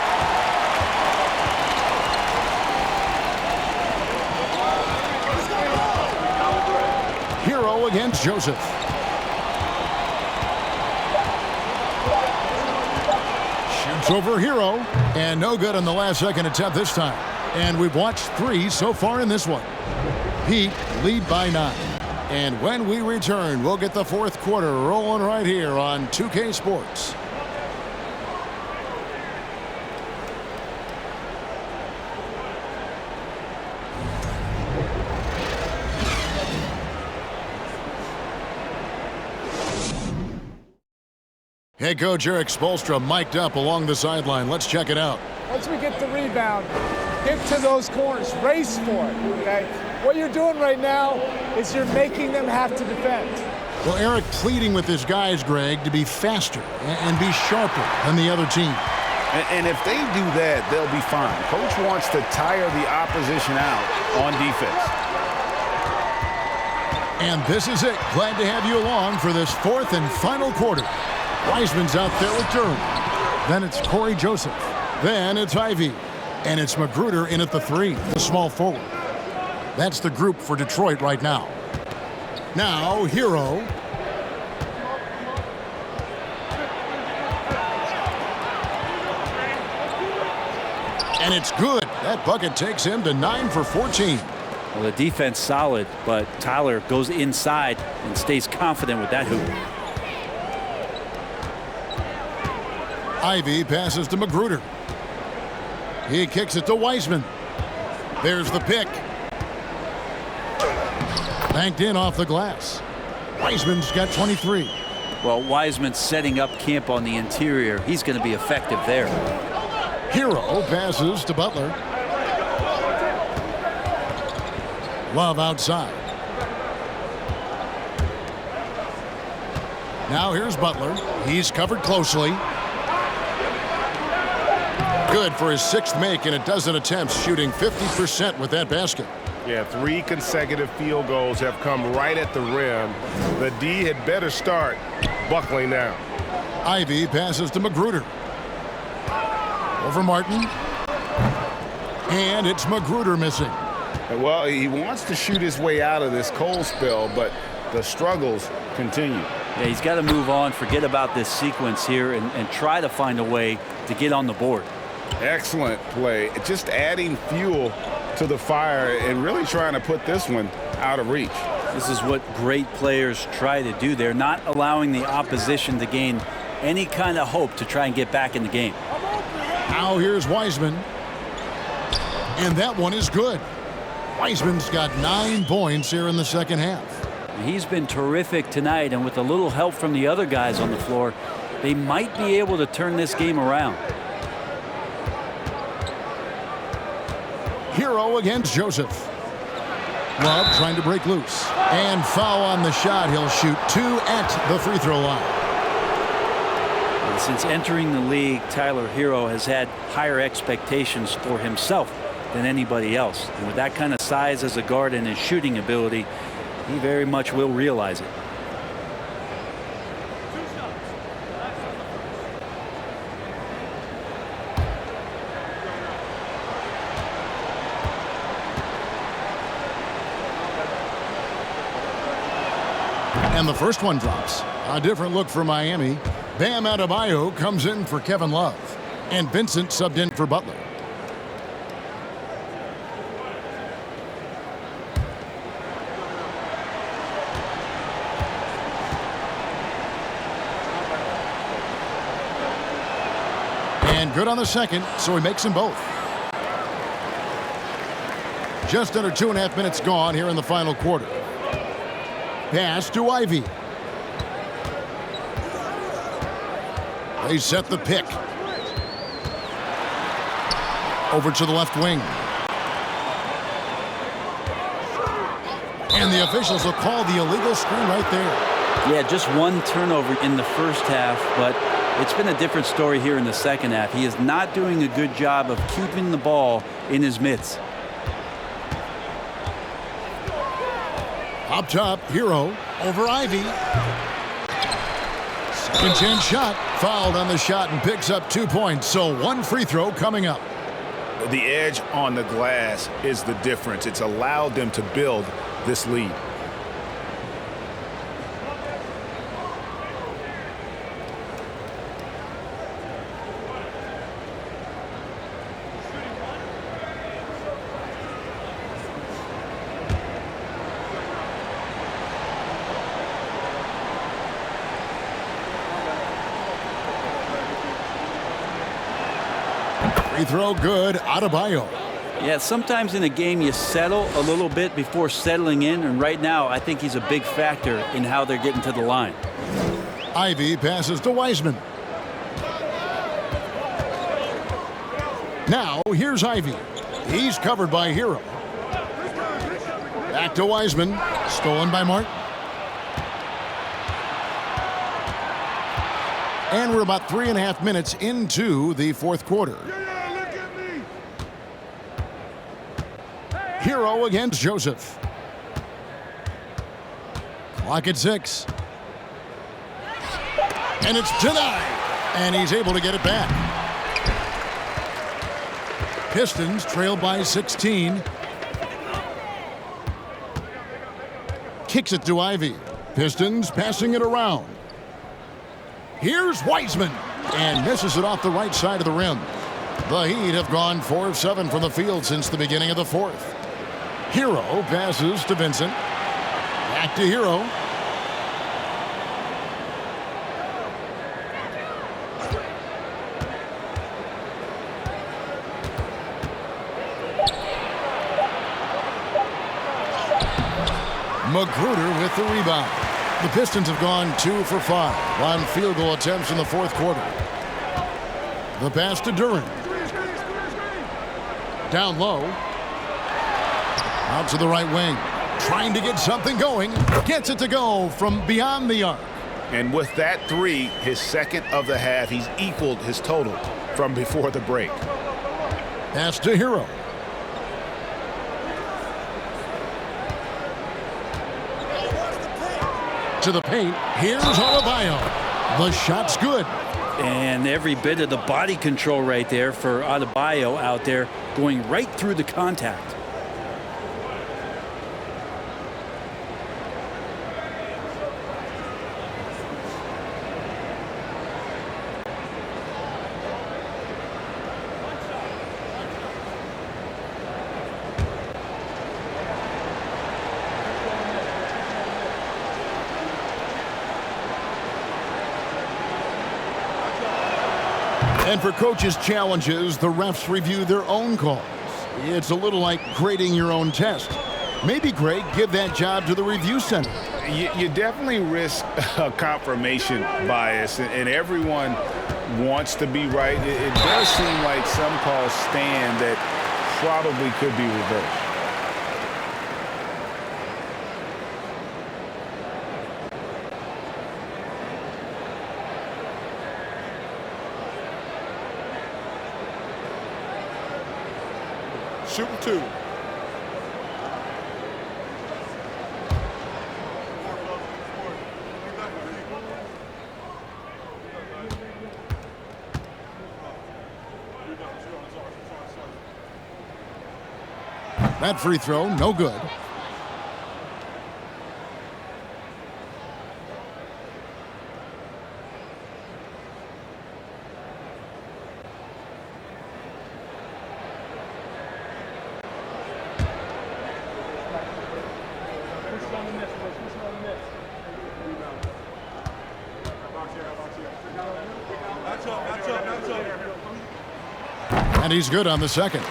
Hero against Joseph. Shoots over Hero. And no good on the last second attempt this time. And we've watched 3 so far in this one. Heat lead by 9. And when we return, we'll get the 4th quarter rolling right here on 2K Sports. Head coach Eric Spoelstra mic'd up along the sideline. Let's check it out. Once we get the rebound, get to those corners, race for it, okay? What you're doing right now is you're making them have to defend. Well, Eric pleading with his guys, Greg, to be faster and be sharper than the other team. And if they do that, they'll be fine. Coach wants to tire the opposition out on defense. And this is it. Glad to have you along for this 4th and final quarter. Wiseman's out there with Durant. Then it's Corey Joseph. Then it's Ivy. And it's Magruder in at the 3, the small forward. That's the group for Detroit right now. Now, Hero. And it's good. That bucket takes him to 9 for 14. Well, the defense solid, but Tyler goes inside and stays confident with that hoop. Ivy passes to Magruder. He kicks it to Wiseman. There's the pick. Banked in off the glass. Wiseman's got 23. Well, Wiseman's setting up camp on the interior. He's going to be effective there. Hero passes to Butler. Love outside. Now here's Butler. He's covered closely. Good for his 6th make in a dozen attempts, shooting 50% with that basket. Yeah, 3 consecutive field goals have come right at the rim. The D had better start buckling now. Ivy passes to Magruder. Over Martin. And it's Magruder missing. Well, he wants to shoot his way out of this cold spell, but the struggles continue. Yeah, he's got to move on, forget about this sequence here, and try to find a way to get on the board. Excellent play. Just adding fuel to the fire and really trying to put this one out of reach. This is what great players try to do. They're not allowing the opposition to gain any kind of hope to try and get back in the game. Now here's Wiseman. And that one is good. Wiseman's got 9 points here in the second half. He's been terrific tonight, and with a little help from the other guys on the floor, they might be able to turn this game around. Hero against Joseph. Love trying to break loose. And foul on the shot. He'll shoot 2 at the free throw line. And since entering the league, Tyler Hero has had higher expectations for himself than anybody else. And with that kind of size as a guard and his shooting ability, he very much will realize it. And the first one drops. A different look for Miami. Bam Adebayo comes in for Kevin Love. And Vincent subbed in for Butler. And good on the second, so he makes them both. Just under 2.5 minutes gone here in the final quarter. Pass to Ivy. They set the pick. Over to the left wing. And the officials will call the illegal screen right there. Yeah, just one turnover in the first half, but it's been a different story here in the second half. He is not doing a good job of keeping the ball in his mitts. Up top, Hero over Ivy. Second chance shot. Fouled on the shot and picks up 2 points. So one free throw coming up. The edge on the glass is the difference. It's allowed them to build this lead. Free throw good. Adebayo. Yeah, sometimes in a game you settle a little bit before settling in, and right now I think he's a big factor in how they're getting to the line. Ivy passes to Wiseman. Now here's Ivy. He's covered by Hero. Back to Wiseman. Stolen by Martin. And we're about 3.5 minutes into the fourth quarter. Hero against Joseph. Clock at 6. And it's denied. And he's able to get it back. Pistons trail by 16. Kicks it to Ivy. Pistons passing it around. Here's Wiseman. And misses it off the right side of the rim. The Heat have gone 4 of 7 from the field since the beginning of the fourth. Hero passes to Vincent. Back to Hero. Magruder with the rebound. The Pistons have gone 2 for 5 on field goal attempts in the fourth quarter. The pass to Durant. Down low. Out to the right wing. Trying to get something going. Gets it to go from beyond the arc. And with that 3, his second of the half, he's equaled his total from before the break. Pass to Hero. To the paint. Here's Adebayo. The shot's good. And every bit of the body control right there for Adebayo out there, going right through the contact. And for coaches' challenges, the refs review their own calls. It's a little like grading your own test. Maybe, Greg, give that job to the review center. You definitely risk a confirmation bias, and everyone wants to be right. It does seem like some calls stand that probably could be reversed. Shooting 2. That free throw, no good. And he's good on the second.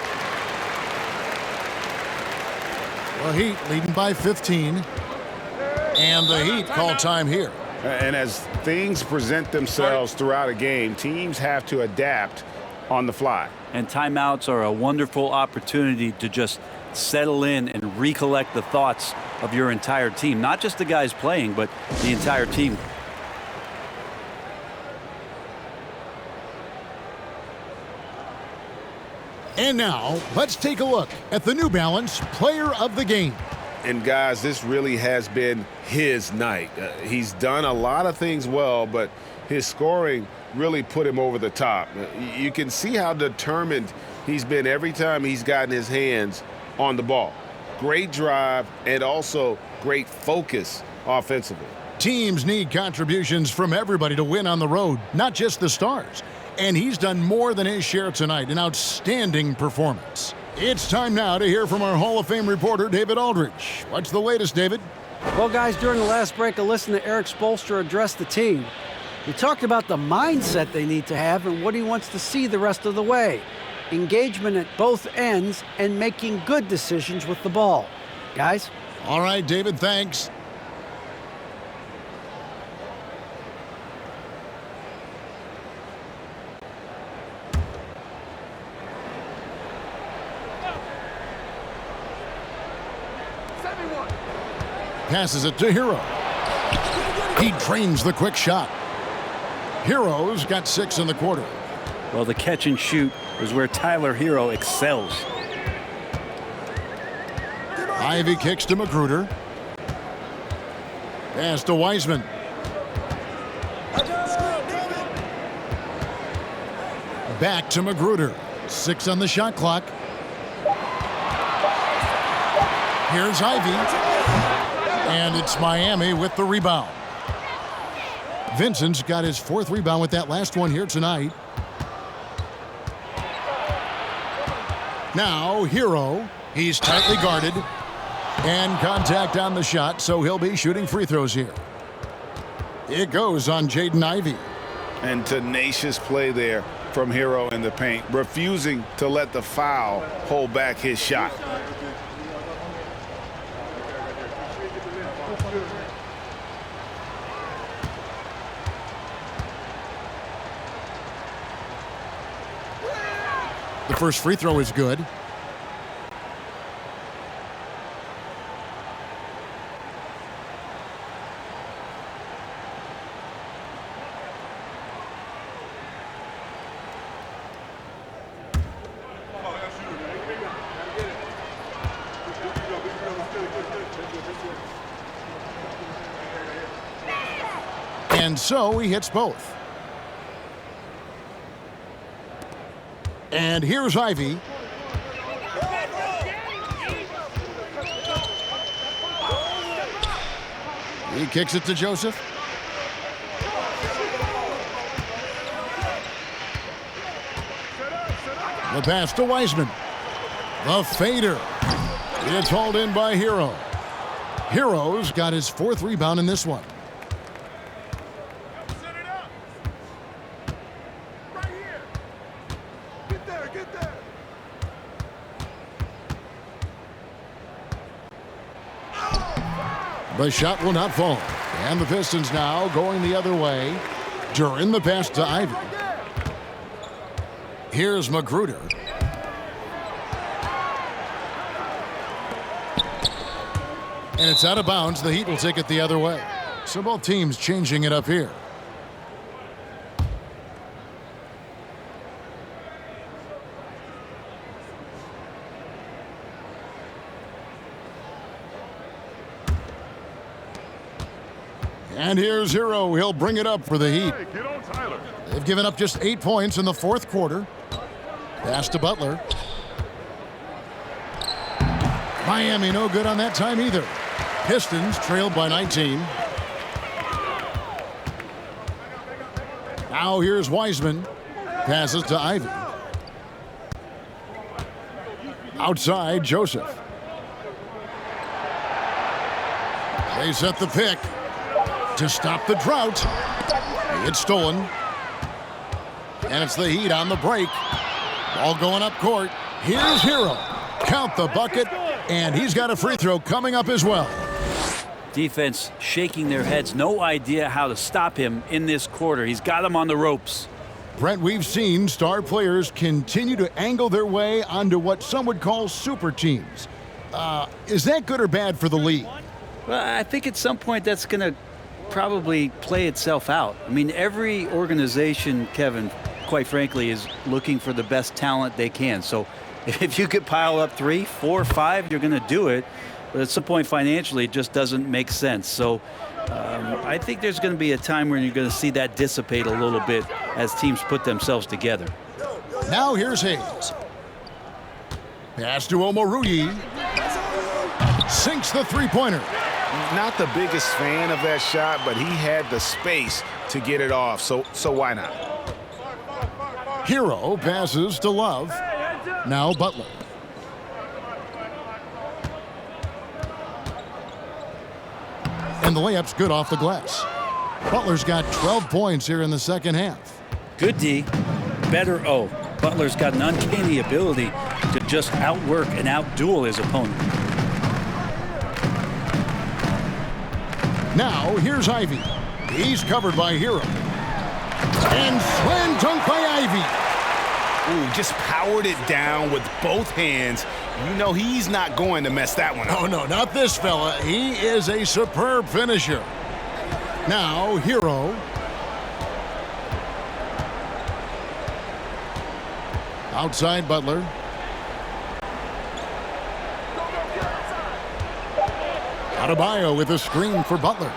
The Heat leading by 15. And the Heat call time here. And as things present themselves throughout a game, teams have to adapt on the fly. And timeouts are a wonderful opportunity to just settle in and recollect the thoughts of your entire team. Not just the guys playing, but the entire team. And now, let's take a look at the New Balance Player of the Game. And guys, this really has been his night. He's done a lot of things well, but his scoring really put him over the top. You can see how determined he's been every time he's gotten his hands on the ball. Great drive and also great focus offensively. Teams need contributions from everybody to win on the road, not just the stars. And he's done more than his share tonight. An outstanding performance. It's time now to hear from our Hall of Fame reporter, David Aldridge. What's the latest, David? Well, guys, during the last break, I listened to Eric Spoelstra address the team. He talked about the mindset they need to have and what he wants to see the rest of the way. Engagement at both ends and making good decisions with the ball. Guys? All right, David, thanks. Passes it to Hero. He trains the quick shot. Hero's got 6 in the quarter. Well, the catch and shoot is where Tyler Hero excels. Ivy kicks to Magruder. Pass to Wiseman. Back to Magruder. 6 on the shot clock. Here's Ivy. And it's Miami with the rebound. Vincent's got his 4th rebound with that last one here tonight. Now, Hero. He's tightly guarded. And contact on the shot, so he'll be shooting free throws here. It goes on Jaden Ivey. And tenacious play there from Hero in the paint, refusing to let the foul hold back his shot. The first free throw is good. And so he hits both. And here's Ivy. He kicks it to Joseph. The pass to Wiseman. The fader. It's hauled in by Hero. Hero's got his 4th rebound in this one. The shot will not fall. And the Pistons now going the other way. Durant the pass to Ivy. Here's Magruder. And it's out of bounds. The Heat will take it the other way. So both teams changing it up here. And here's Hero. He'll bring it up for the Heat. They've given up just 8 points in the fourth quarter. Pass to Butler. Miami no good on that time either. Pistons trailed by 19. Now here's Wiseman. Passes to Ivy. Outside, Joseph. They set the pick to stop the drought. It's stolen. And it's the Heat on the break. Ball going up court. Here's Hero. Count the bucket. And he's got a free throw coming up as well. Defense shaking their heads. No idea how to stop him in this quarter. He's got him on the ropes. Brent, we've seen star players continue to angle their way onto what some would call super teams. Is that good or bad for the league? Well, I think at some point that's going to probably play itself out. I mean, every organization, Kevin, quite frankly, is looking for the best talent they can. So if you could pile up 3, 4, 5, you're going to do it. But at some point financially, it just doesn't make sense. So I think there's going to be a time when you're going to see that dissipate a little bit as teams put themselves together. Now here's Hayes. Pass to Omoruyi. Sinks the three-pointer. Not the biggest fan of that shot, but he had the space to get it off, so why not? Hero passes to Love. Now Butler. And the layup's good off the glass. Butler's got 12 points here in the second half. Good D, better O. Butler's got an uncanny ability to just outwork and outduel his opponent. Now here's Ivy. He's covered by Hero. And slam dunk by Ivy. Ooh, just powered it down with both hands. You know he's not going to mess that one up. Oh, no, not this fella. He is a superb finisher. Now, Hero. Outside Butler. Adebayo with a screen for Butler.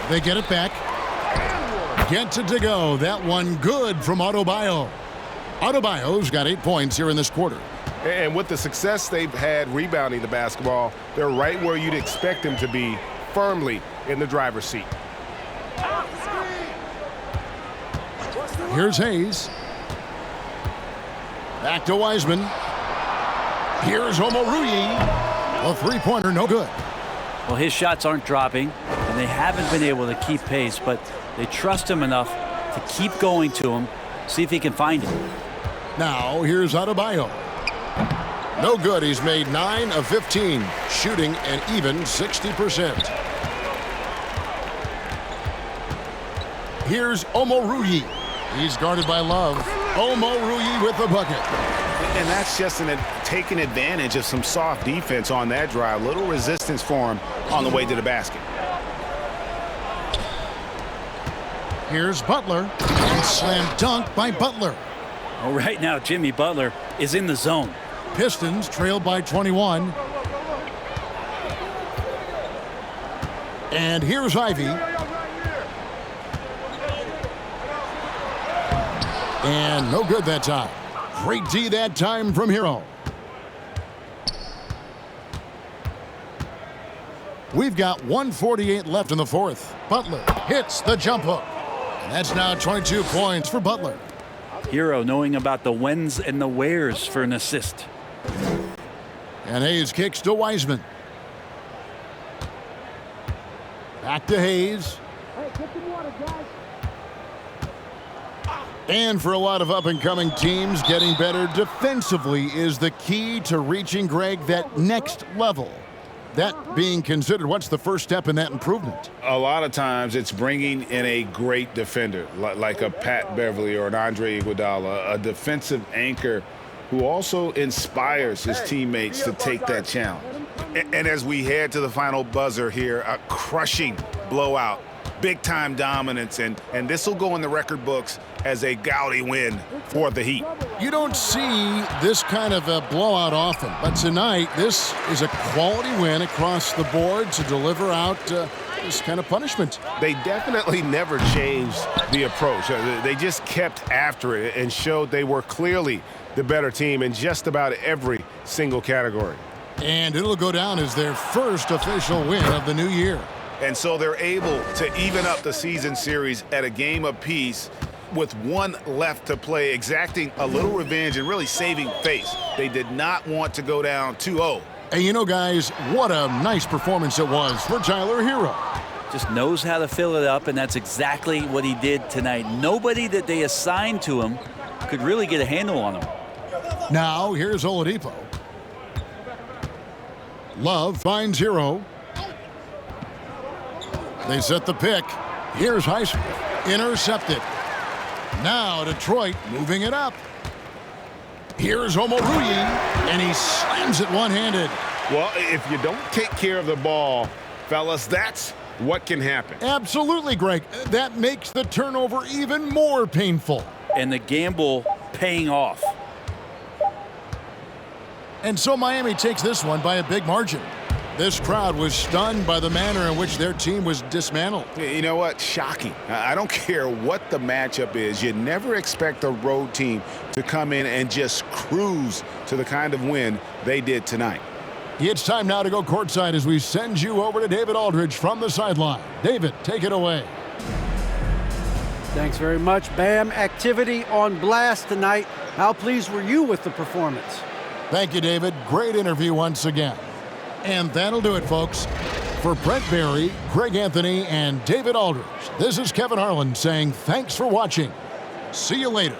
They get it back. Gets it to go. That one good from Adebayo. Adebayo's got 8 points here in this quarter. And with the success they've had rebounding the basketball, they're right where you'd expect them to be, firmly in the driver's seat. Here's Hayes. Back to Wiseman. Here's Omoruyi. A three-pointer, no good. Well, his shots aren't dropping, and they haven't been able to keep pace, but they trust him enough to keep going to him, see if he can find him. Now, here's Adebayo. No good. He's made 9 of 15, shooting an even 60%. Here's Omoruyi. He's guarded by Love. Omoruyi with the bucket. And that's just taking advantage of some soft defense on that drive. Little resistance for him on the way to the basket. Here's Butler. And slam dunk by Butler. Well, right now, Jimmy Butler is in the zone. Pistons trailed by 21. And here's Ivy. And no good that time. Great D that time from Hero. We've got 1:48 left in the fourth. Butler hits the jump hook. And that's now 22 points for Butler. Hero knowing about the whens and the wheres for an assist. And Hayes kicks to Wiseman. Back to Hayes. And for a lot of up-and-coming teams, getting better defensively is the key to reaching, Greg, that next level. That being considered, what's the first step in that improvement? A lot of times it's bringing in a great defender, like a Pat Beverly or an Andre Iguodala, a defensive anchor who also inspires his teammates to take that challenge. And as we head to the final buzzer here, a crushing blowout, big-time dominance, and this will go in the record books as a gaudy win for the Heat. You don't see this kind of a blowout often, but tonight this is a quality win across the board to deliver out this kind of punishment. They definitely never changed the approach. They just kept after it and showed they were clearly the better team in just about every single category. And it'll go down as their first official win of the new year. And so they're able to even up the season series at a game apiece with one left to play, exacting a little revenge and really saving face. They did not want to go down 2-0. And you know, guys, what a nice performance it was for Tyler Hero. Just knows how to fill it up, and that's exactly what he did tonight. Nobody that they assigned to him could really get a handle on him. Now, here's Oladipo. Love finds Hero. They set the pick. Here's Highsmith. Intercepted. Now Detroit moving it up. Here's Omoruyi, and he slams it one-handed. Well, if you don't take care of the ball, fellas, that's what can happen. Absolutely, Greg. That makes the turnover even more painful. And the gamble paying off. And so Miami takes this one by a big margin. This crowd was stunned by the manner in which their team was dismantled. You know what? Shocking. I don't care what the matchup is. You never expect a road team to come in and just cruise to the kind of win they did tonight. It's time now to go courtside as we send you over to David Aldridge from the sideline. David, take it away. Thanks very much, Bam. Activity on blast tonight. How pleased were you with the performance? Thank you, David. Great interview once again. And that'll do it, folks. For Brent Barry, Greg Anthony, and David Aldridge, this is Kevin Harlan saying thanks for watching. See you later.